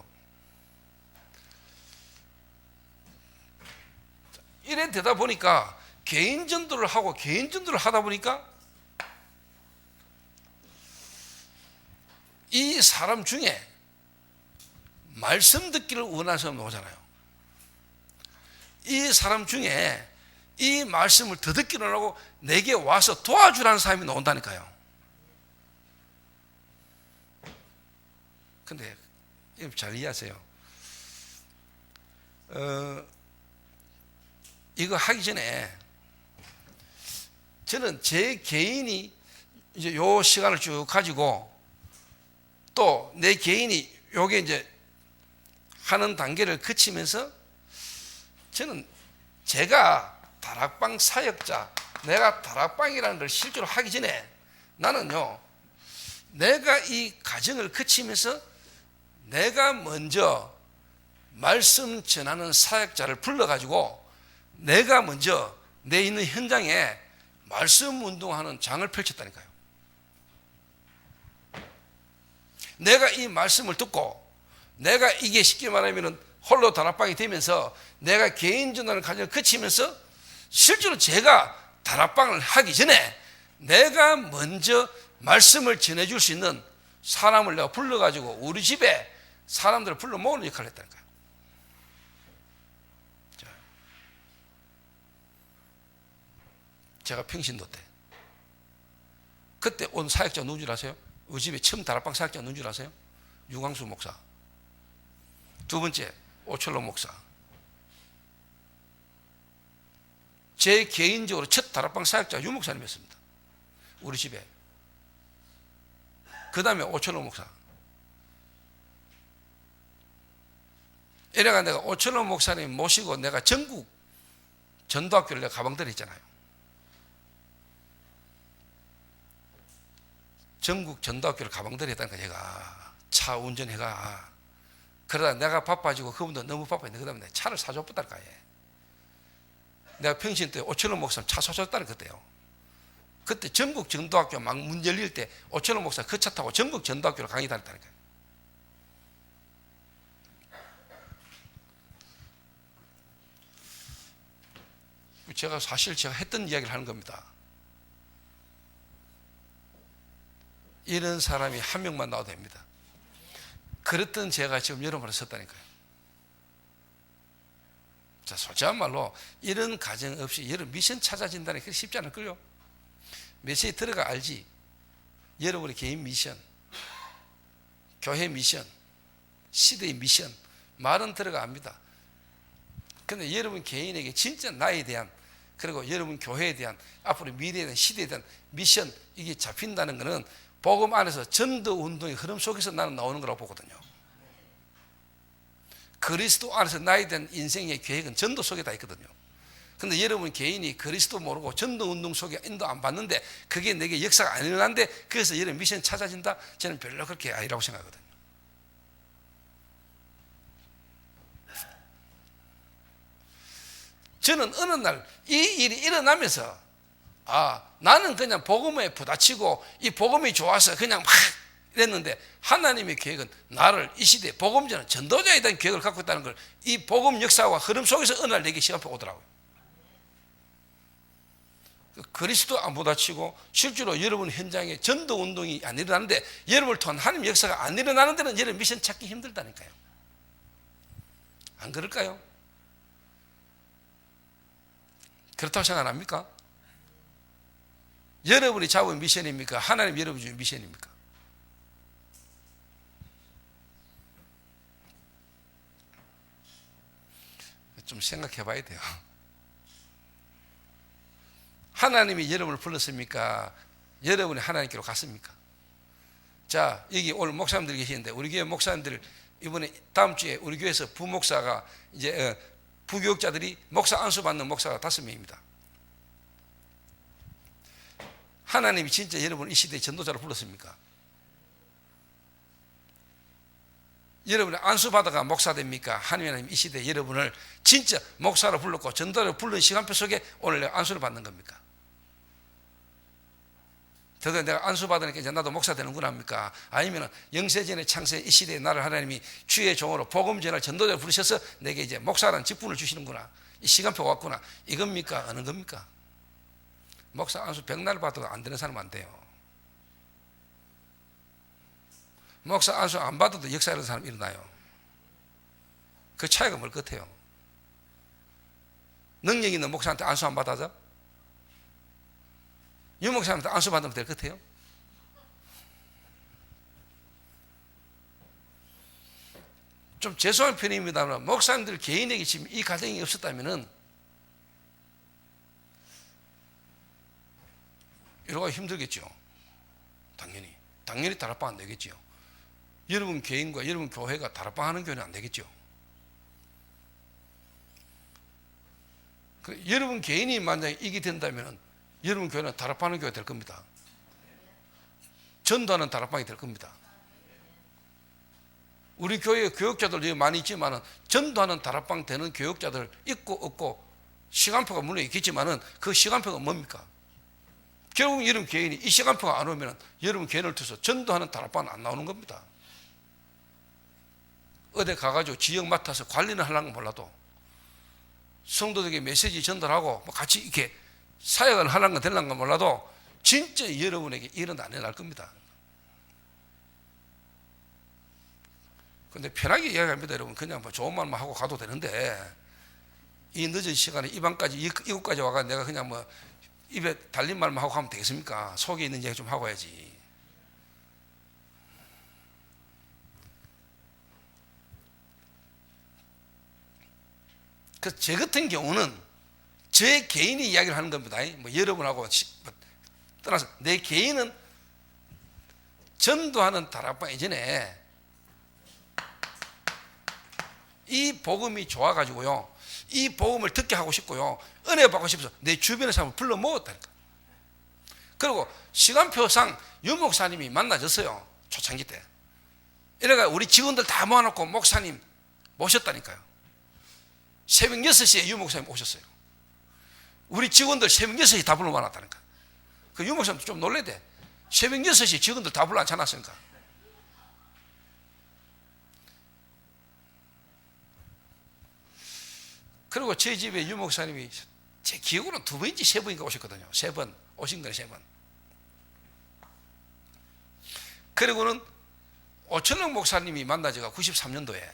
이래 되다 보니까 개인전도를 하다 보니까 이 사람 중에 말씀 듣기를 원하는 사람이 오잖아요. 이 사람 중에 이 말씀을 더 듣기를 하고 내게 와서 도와주라는 사람이 나온다니까요. 근데 잘 이해하세요. 이거 하기 전에 저는 제 개인이 이제 요 시간을 쭉 가지고 또 내 개인이 요게 이제 하는 단계를 거치면서 저는 제가 다락방 사역자, 내가 다락방이라는 걸 실제로 하기 전에 나는요, 내가 이 과정을 거치면서 내가 먼저 말씀 전하는 사역자를 불러가지고 내가 먼저 내 있는 현장에 말씀 운동하는 장을 펼쳤다니까요. 내가 이 말씀을 듣고 내가 이게 쉽게 말하면 홀로 다락방이 되면서 내가 개인 전도하는 과정을 거치면서 실제로 제가 다락방을 하기 전에 내가 먼저 말씀을 전해줄 수 있는 사람을 내가 불러가지고 우리 집에 사람들을 불러 모으는 역할을 했다니까요. 제가 평신도 때 그때 온 사역자 누군 줄 아세요? 우리 집에 처음 다락방 사역자 누군 줄 아세요? 유광수 목사. 두 번째 오철로 목사. 제 개인적으로 첫 다락방 사역자 유 목사님이었습니다. 우리 집에. 그 다음에 오철로 목사. 이래가 내가 오철로 목사님 모시고 내가 전국 전도학교를 내가 가방들이 있잖아요. 전국 전도학교를 가방들이 했다니까 제가 차 운전해가. 그러다 내가 바빠지고 그분도 너무 바빠했는데 그 다음에 내가 차를 사줬다니까. 내가 평신 때 오철로 목사님 차 사줬다는 그때요. 그때 전국 전도학교 막 문 열릴 때 오철로 목사 그 차 타고 전국 전도학교로 강의 다녔다니까요. 제가 사실 제가 했던 이야기를 하는 겁니다. 이런 사람이 한 명만 나와도 됩니다. 그랬던 제가 지금 여러분을 썼다니까요. 자, 솔직한 말로 이런 가정 없이 여러분 미션 찾아진다는 게 쉽지 않을걸요. 메시지 들어가 알지. 여러분의 개인 미션, 교회 미션, 시대의 미션, 말은 들어가 압니다. 그런데 여러분 개인에게 진짜 나에 대한, 그리고 여러분 교회에 대한, 앞으로 미래에 대한, 시대에 대한 미션, 이게 잡힌다는 것은 복음 안에서 전도 운동의 흐름 속에서 나는 나오는 거라고 보거든요. 그리스도 안에서 나에 대한 인생의 계획은 전도 속에 다 있거든요. 근데 여러분 개인이 그리스도 모르고 전도 운동 속에 인도 안 받는데 그게 내게 역사가 안 일어나는데 그래서 여러분 미션 찾아진다? 저는 별로 그렇게 아니라고 생각하거든요. 저는 어느 날 이 일이 일어나면서 나는 그냥 복음에 부딪히고 이 복음이 좋아서 그냥 막 이랬는데 하나님의 계획은 나를 이 시대에 복음자는 전도자에 대한 계획을 갖고 있다는 걸 이 복음 역사와 흐름 속에서 어느 날 내게 시간표 오더라고요. 그리스도 안 부딪히고 실제로 여러분 현장에 전도 운동이 안 일어나는데 여러분을 통한 하나님의 역사가 안 일어나는 데는 여러분 미션 찾기 힘들다니까요. 안 그럴까요? 그렇다고 생각 안 합니까? 여러분이 잡은 미션입니까? 하나님 여러분 주신 미션입니까? 좀 생각해 봐야 돼요. 하나님이 여러분을 불렀습니까? 여러분이 하나님께로 갔습니까? 자, 여기 오늘 목사님들 계시는데 우리 교회 목사님들 이번에 다음 주에 우리 교회에서 부목사가 이제 부교육자들이 목사 안수 받는 목사가 5명입니다. 하나님이 진짜 여러분 이 시대에 전도자로 불렀습니까? 여러분이 안수받아가 목사 됩니까? 하나님 이 시대에 여러분을 진짜 목사로 불렀고 전도자로 부른 시간표 속에 오늘 안수를 받는 겁니까? 더더 내가 안수받으니까 이제 나도 목사 되는구나 합니까? 아니면 영세전의 창세 이 시대에 나를 하나님이 주의 종으로 복음 전할 전도자로 부르셔서 내게 이제 목사라는 직분을 주시는구나, 이 시간표가 왔구나, 이겁니까? 어느 겁니까? 목사 안수 100날 받아도 안 되는 사람 안 돼요. 목사 안수 안 받아도 역사 이런 사람 일어나요. 그 차이가 뭘 같아요? 능력 있는 목사한테 안수 안 받아서 유 목사한테 안수 받으면 될 것 같아요? 좀 죄송한 편입니다만 목사님들 개인에게 지금 이 가정이 없었다면은 이러고 힘들겠죠. 당연히 다락방 안 되겠죠. 여러분 개인과 여러분 교회가 다락방 하는 교회는 안 되겠죠. 여러분 개인이 만약에 이게 된다면 여러분 교회는 다락방하는 교회가 될 겁니다. 전도하는 다락방이 될 겁니다. 우리 교회에 교역자들 많이 있지만은 전도하는 다락방 되는 교역자들 있고 없고 시간표가 물론 있겠지만은 그 시간표가 뭡니까? 결국 여러분 개인이 이 시간표가 안 오면은 여러분 개인을 통해서 전도하는 다락방은 안 나오는 겁니다. 어디 가가지고 지역 맡아서 관리는 하려는 건 몰라도 성도들에게 메시지 전달하고 뭐 같이 이렇게 사역을 하려는 건 되려는 건 몰라도 진짜 여러분에게 일은 안 일어날 겁니다. 근데 편하게 이야기합니다. 여러분 그냥 뭐 좋은 말만 하고 가도 되는데 이 늦은 시간에 이 방까지 이곳까지 와가 내가 그냥 뭐 입에 달린 말만 하고 가면 되겠습니까? 속에 있는 얘기 좀 하고 해야지. 그래서 제 같은 경우는 제 개인이 이야기를 하는 겁니다. 뭐 여러분하고 떠나서 내 개인은 전도하는 다락방 이전에 이 복음이 좋아가지고요, 이 복음을 듣게 하고 싶고요, 은혜 받고 싶어서 내 주변의 사람을 불러 모았다니까. 그리고 시간표상 유 목사님이 만나졌어요. 초창기 때. 이래가 우리 직원들 다 모아놓고 목사님 모셨다니까요. 새벽 6시에 유 목사님 오셨어요. 우리 직원들 새벽 6시에 다 불러 모았다니까. 그 유 목사님 좀 놀래야 돼. 새벽 6시에 직원들 다 불러 앉혀놨으니까. 그리고 제 집에 유 목사님이 제 기억으로는 2번인지 3번인가 오셨거든요. 3번 오신 거예요. 3번. 그리고는 오천영 목사님이 만나제가 93년도에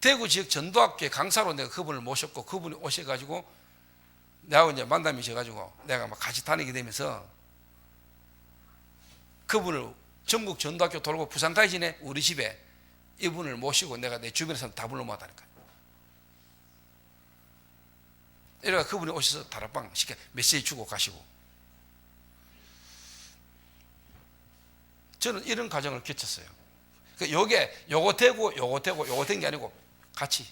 대구 지역 전도학교에 강사로 내가 그분을 모셨고, 그분이 오셔가지고 내하고 이제 만남이 져가지고 내가 막 같이 다니게 되면서 그분을 전국 전도학교 돌고 부산 가기 전에 우리 집에 이분을 모시고 내가 내 주변에서 다 불러 모았다니까. 이래가 그분이 오셔서 다락방 시켜 메시지 주고 가시고. 저는 이런 과정을 겪었어요. 요게 요거 되고 요거 되고 요거 된 게 아니고 같이.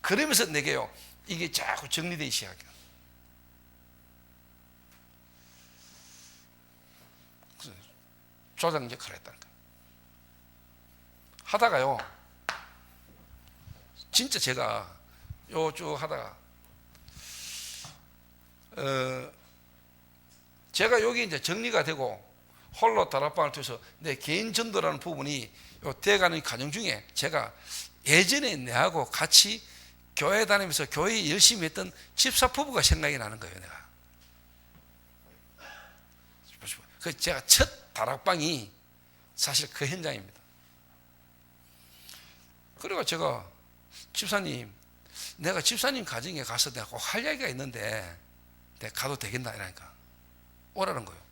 그러면서 내게요 이게 자꾸 정리되기 시작해요. 조장 역할을 했다는 거예요. 하다가요 진짜 제가 요 쭉 하다가 제가 여기 이제 정리가 되고 홀로 다락방을 통해서 내 개인 전도라는 부분이 요 돼가는 과정 중에 제가 예전에 내하고 같이 교회 다니면서 교회 열심히 했던 집사 부부가 생각이 나는 거예요. 내가 그 제가 첫 다락방이 사실 그 현장입니다. 그리고 제가 집사님, 내가 집사님 가정에 가서 내가 꼭 할 이야기가 있는데 내가 가도 되겠나 이러니까 오라는 거예요.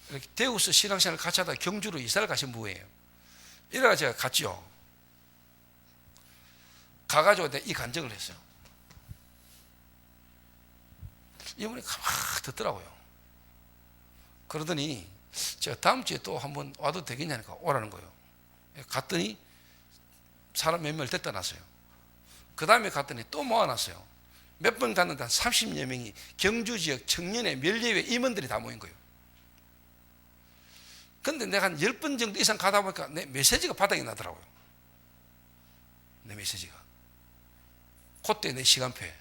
이렇게 대구에서 신앙생활을 같이 하다가 경주로 이사를 가신 분이에요. 이래가 제가 갔죠. 가가지고 내가 이 간증을 했어요. 이분이 가만히 듣더라고요. 그러더니 제가 다음 주에 또 한번 와도 되겠냐니까 오라는 거예요. 갔더니 사람 몇 명을 데려다 놨어요. 그 다음에 갔더니 또 모아놨어요. 몇 번 갔는데 한 30여 명이 경주 지역 청년의 멸례회 임원들이 다 모인 거예요. 근데 내가 한 10번 정도 이상 가다 보니까 내 메시지가 바닥이 나더라고요. 내 메시지가. 그때 내 시간표에.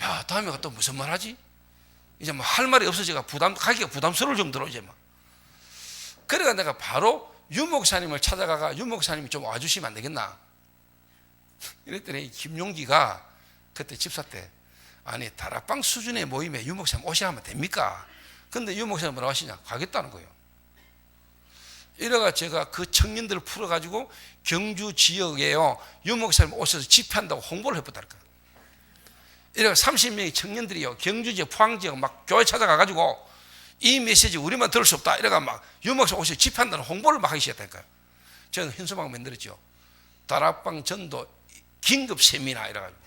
야, 다음에 또 무슨 말 하지? 이제 뭐 할 말이 없어지가 가기가 부담스러울 정도로 이제 막. 그래가 내가 바로 유 목사님을 찾아가가 유 목사님이 좀 와주시면 안 되겠나? 이랬더니 김용기가 그때 집사 때 아니 다락방 수준의 모임에 유 목사님 오셔야 하면 됩니까? 근데 유 목사님 뭐라고 하시냐? 가겠다는 거예요. 이래가 제가 그 청년들을 풀어가지고 경주 지역에요 유 목사님 오셔서 집회한다고 홍보를 해봤다니까. 이래가 30명의 청년들이요 경주 지역 포항 지역 막 교회 찾아가가지고 이 메시지 우리만 들을 수 없다 이래가 막 유 목사님 오셔서 집회한다는 홍보를 막 하기 시작했다니까요. 저는 현수막 만들었죠. 다락방 전도 긴급 세미나 이래가지고.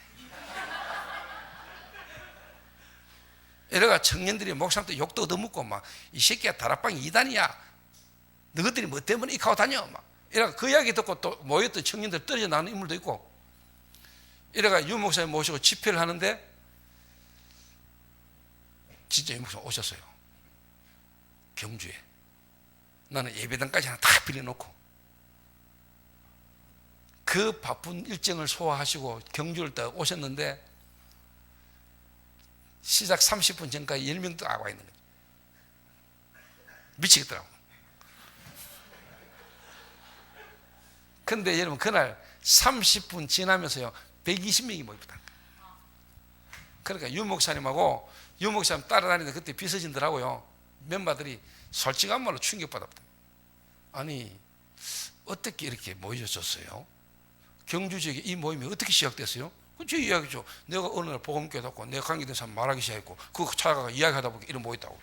이래가 청년들이 목사한테 욕도 얻어먹고 막 이 새끼야 다락방 2단이야. 너희들이 뭐 때문에 이카고 다녀 막 이래가 그 이야기 듣고 또 모였던 청년들 떨어져 나오는 인물도 있고, 이래가 유 목사님 모시고 집회를 하는데 진짜 유 목사님 오셨어요. 경주에. 나는 예배당까지 하나 다 빌려놓고 그 바쁜 일정을 소화하시고 경주를 딱 오셨는데 시작 30분 전까지 10명도 안 와 있는 거예요. 미치겠더라고. 근데 여러분 그날 30분 지나면서요 120명이 모입니다. 그러니까 유 목사님하고 유 목사님 따라다니는데 그때 비서진들하고요 멤버들이 솔직한 말로 충격받았다. 아니 어떻게 이렇게 모여졌어요? 경주 지역에 이 모임이 어떻게 시작됐어요? 제 이야기죠. 내가 어느 날 복음교회 닫고 내가 관계된 사람 말하기 시작했고 그 찾아가 이야기하다 보니까 이런 모였다고.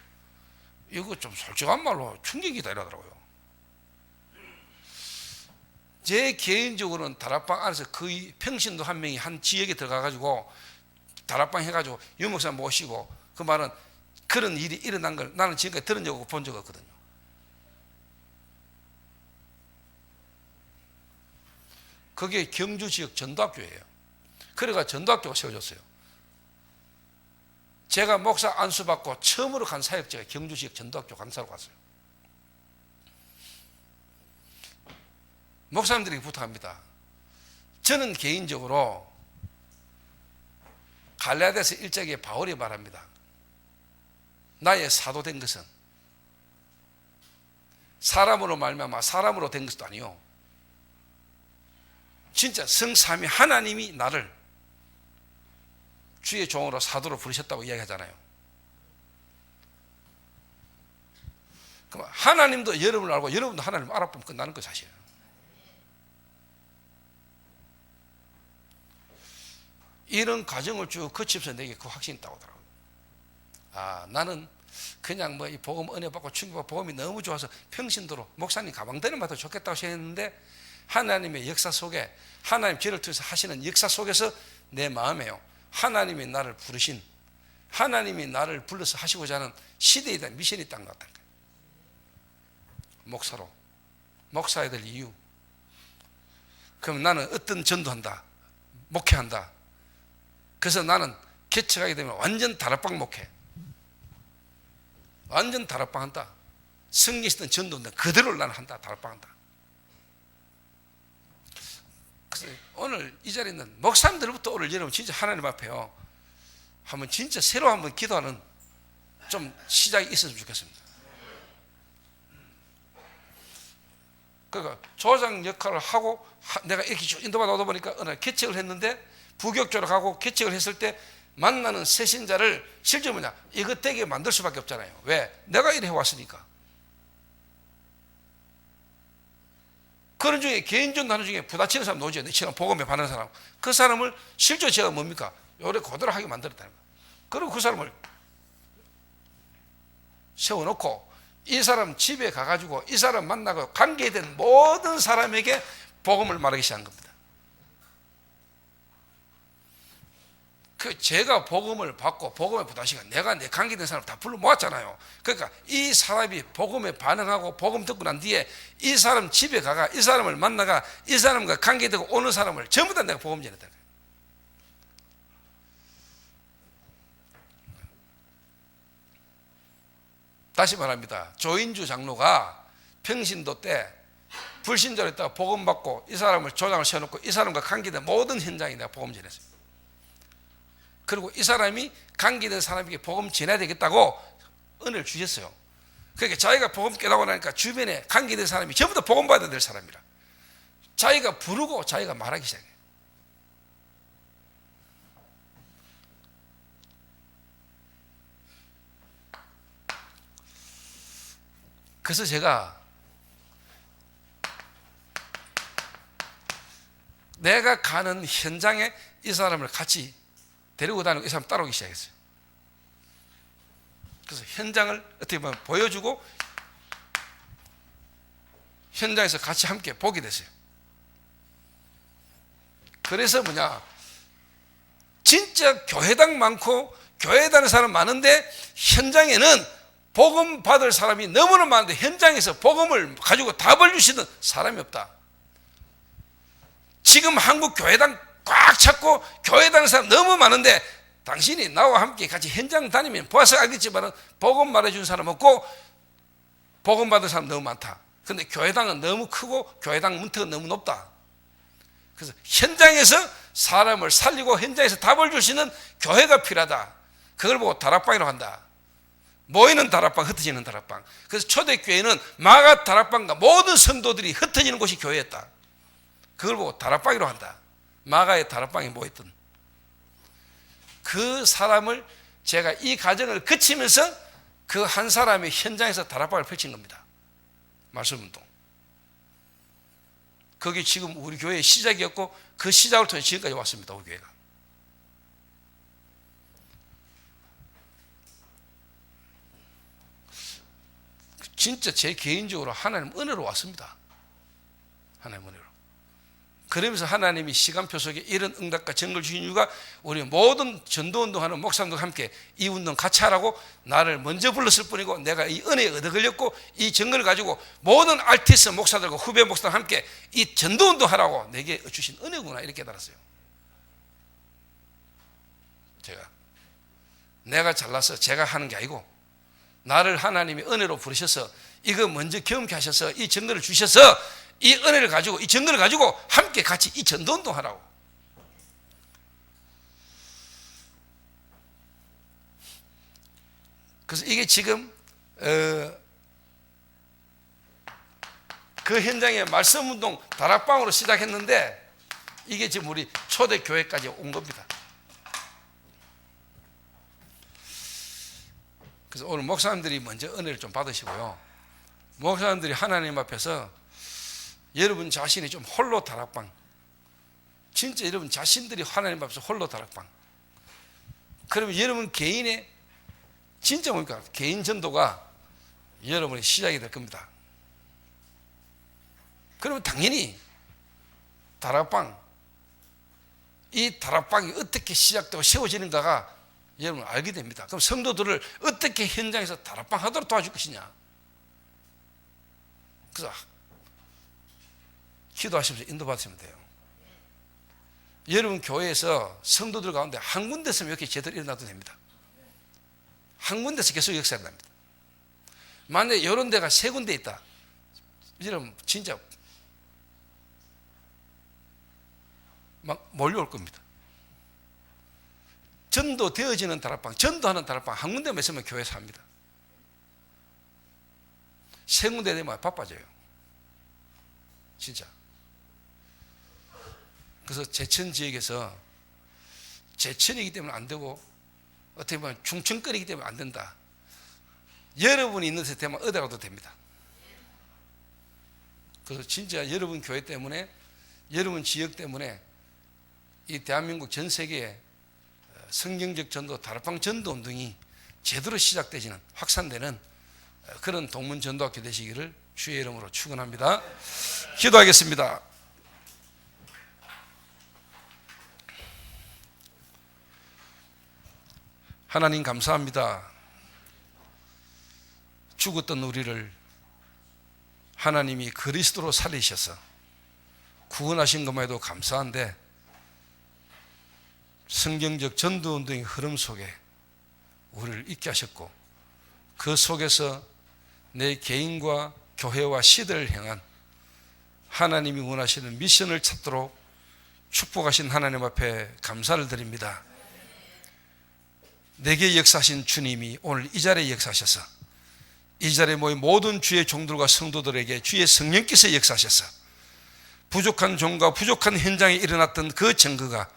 이거 좀 솔직한 말로 충격이다 이러더라고요. 제 개인적으로는 다락방 안에서 거의 평신도 한 명이 한 지역에 들어가가지고 다락방 해가지고 유 목사님 모시고 그 말은 그런 일이 일어난 걸 나는 지금까지 들은 적 없고 본 적 없거든요. 그게 경주 지역 전도학교예요. 그래가 전도학교가 세워졌어요. 제가 목사 안수받고 처음으로 간 사역자가 경주 지역 전도학교 강사로 갔어요. 목사님들에게 부탁합니다. 저는 개인적으로 갈라디아서 1장에 바울이 말합니다. 나의 사도 된 것은 사람으로 말미암아 사람으로 된 것도 아니요 진짜 성삼위 하나님이 나를 주의 종으로 사도로 부르셨다고 이야기하잖아요. 그럼 하나님도 여러분을 알고 여러분도 하나님을 알아보면 끝나는 거 사실이에요. 이런 과정을 쭉 거치면서 내게 그 확신이 있다고 하더라고요. 아, 나는 그냥 뭐 이 복음 은혜 받고 충격받고 복음이 너무 좋아서 평신도로 목사님 가방되는 맛도 좋겠다고 생각했는데 하나님의 역사 속에 하나님 저를 통해서 하시는 역사 속에서 내 마음에요. 하나님이 나를 부르신 하나님이 나를 불러서 하시고자 하는 시대에 대한 미션이 있다는 것 같다는 거예요. 목사로 목사해야 될 이유. 그럼 나는 어떤 전도한다 목회한다. 그래서 나는 개척하게 되면 완전 다락방 목회 완전 다락방 한다. 승리했던 전도한다. 그대로 나는 한다. 다락방 한다. 그래서 오늘 이 자리에 있는 목사님들부터 오늘 여러분 진짜 하나님 앞에요 한번 진짜 새로 한번 기도하는 좀 시작이 있었으면 좋겠습니다. 그러니까 조장 역할을 하고 내가 이렇게 쭉 인도받아 오다 보니까 어느 날 개척을 했는데 부격적으로 가고 개척을 했을 때 만나는 새신자를 실제 뭐냐 이것 되게 만들 수밖에 없잖아요. 왜? 내가 이래 해왔으니까. 그런 중에 개인전도 하는 중에 부딪히는 사람 노죠. 내처럼 복음에 반하는 사람. 그 사람을 실제 제가 뭡니까? 요래 그대로 하게 만들었다는 거예요. 그리고 그 사람을 세워놓고 이 사람 집에 가가지고 이 사람 만나고 관계된 모든 사람에게 복음을 말하기 시작한 겁니다. 그 제가 복음을 받고 복음에 부다시가 내가 내 관계된 사람을 다 불러 모았잖아요. 그러니까 이 사람이 복음에 반응하고 복음 듣고 난 뒤에 이 사람 집에 가가 이 사람을 만나가 이 사람과 관계되고 오는 사람을 전부 다 내가 복음 전했다. 다시 말합니다. 조인주 장로가 평신도 때 불신자로 있다가 복음 받고 이 사람을 조장을 세워놓고 이 사람과 관계된 모든 현장에 내가 복음 전했어요. 그리고 이 사람이 관계된 사람에게 복음 전해야 되겠다고 은혜를 주셨어요. 그러니까 자기가 복음 깨닫고 나니까 주변에 관계된 사람이 전부 다 복음 받아야 될 사람이라 자기가 부르고 자기가 말하기 시작해요. 그래서 제가 내가 가는 현장에 이 사람을 같이 데리고 다니고 이 사람 따라오기 시작했어요. 그래서 현장을 어떻게 보면 보여주고 현장에서 같이 함께 보게 됐어요. 그래서 뭐냐 진짜 교회당 많고 교회 다니는 사람 많은데 현장에는 복음 받을 사람이 너무나 많은데 현장에서 복음을 가지고 답을 주시는 사람이 없다. 지금 한국 교회당 꽉 찼고 교회 다니는 사람 너무 많은데 당신이 나와 함께 같이 현장 다니면 보아서 알겠지만 복음 말해준 사람 없고 복음 받은 사람 너무 많다. 근데 교회당은 너무 크고 교회당 문턱은 너무 높다. 그래서 현장에서 사람을 살리고 현장에서 답을 줄 수 있는 교회가 필요하다. 그걸 보고 다락방이라고 한다. 모이는 다락방, 흩어지는 다락방. 그래서 초대교회는 마가 다락방과 모든 성도들이 흩어지는 곳이 교회였다. 그걸 보고 다락방이라고 한다. 마가의 다락방에 모였던 그 사람을 제가 이 과정을 거치면서 그 한 사람이 현장에서 다락방을 펼친 겁니다. 말씀운동. 그게 지금 우리 교회의 시작이었고 그 시작을 통해 지금까지 왔습니다. 우리 교회가. 진짜 제 개인적으로 하나님 은혜로 왔습니다. 하나님 은혜로. 그러면서 하나님이 시간표 속에 이런 응답과 정을 주신 이유가 우리 모든 전도운동하는 목사님들과 함께 이 운동 같이 하라고 나를 먼저 불렀을 뿐이고 내가 이 은혜에 얻어 걸렸고 이 정을 가지고 모든 RTS 목사들과 후배 목사들과 함께 이 전도운동 하라고 내게 주신 은혜구나 이렇게 깨달았어요. 내가 잘나서 제가 하는 게 아니고 나를 하나님이 은혜로 부르셔서 이거 먼저 경험케 하셔서 이 정거를 주셔서 이 은혜를 가지고 이 정거를 가지고 함께 같이 이 전도운동 하라고. 그래서 이게 지금 그 현장에 말씀운동 다락방으로 시작했는데 이게 지금 우리 초대교회까지 온 겁니다. 그래서 오늘 목사님들이 먼저 은혜를 좀 받으시고요. 목사님들이 하나님 앞에서 여러분 자신이 좀 홀로 다락방, 진짜 여러분 자신들이 하나님 앞에서 홀로 다락방. 그러면 여러분 개인의 진짜 뭡니까? 개인 전도가 여러분의 시작이 될 겁니다. 그러면 당연히 다락방, 이 다락방이 어떻게 시작되고 세워지는가가 여러분 알게 됩니다. 그럼 성도들을 어떻게 현장에서 다락방 하도록 도와줄 것이냐. 그래서 기도하시면서 인도받으시면 돼요. 여러분 교회에서 성도들 가운데 한 군데서 이렇게 제대로 일어나도 됩니다. 한 군데서 계속 역사가 납니다. 만약에 이런 데가 세 군데 있다. 여러분 진짜 막 몰려올 겁니다. 전도 되어지는 다락방, 전도하는 다락방 한 군데만 있으면 교회에서 합니다. 세 군데 되면 바빠져요. 진짜. 그래서 제천 지역에서 제천이기 때문에 안 되고 어떻게 보면 충청권이기 때문에 안 된다. 여러분이 있는 데 되면 어디 가도 됩니다. 그래서 진짜 여러분 교회 때문에 여러분 지역 때문에 이 대한민국 전 세계에 성경적 전도, 다락방 전도 운동이 제대로 시작되지는 확산되는 그런 동문 전도학교 되시기를 주의 이름으로 축원합니다. 기도하겠습니다. 하나님 감사합니다. 죽었던 우리를 하나님이 그리스도로 살리셔서 구원하신 것만 해도 감사한데 성경적 전도운동의 흐름 속에 우리를 있게 하셨고 그 속에서 내 개인과 교회와 시대를 향한 하나님이 원하시는 미션을 찾도록 축복하신 하나님 앞에 감사를 드립니다. 내게 역사하신 주님이 오늘 이 자리에 역사하셔서 이 자리에 모인 모든 주의 종들과 성도들에게 주의 성령께서 역사하셔서 부족한 종과 부족한 현장에 일어났던 그 증거가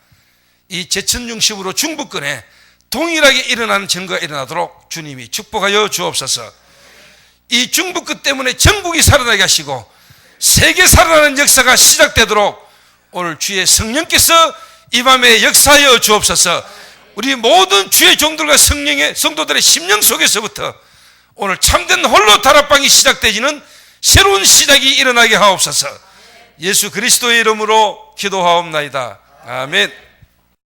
이 제천 중심으로 중부권에 동일하게 일어나는 증거가 일어나도록 주님이 축복하여 주옵소서. 이 중부권 때문에 전국이 살아나게 하시고 세계 살아나는 역사가 시작되도록 오늘 주의 성령께서 이 밤에 역사하여 주옵소서. 우리 모든 주의 종들과 성도들의 심령 속에서부터 오늘 참된 홀로 다락방이 시작되지는 새로운 시작이 일어나게 하옵소서. 예수 그리스도의 이름으로 기도하옵나이다. 아멘.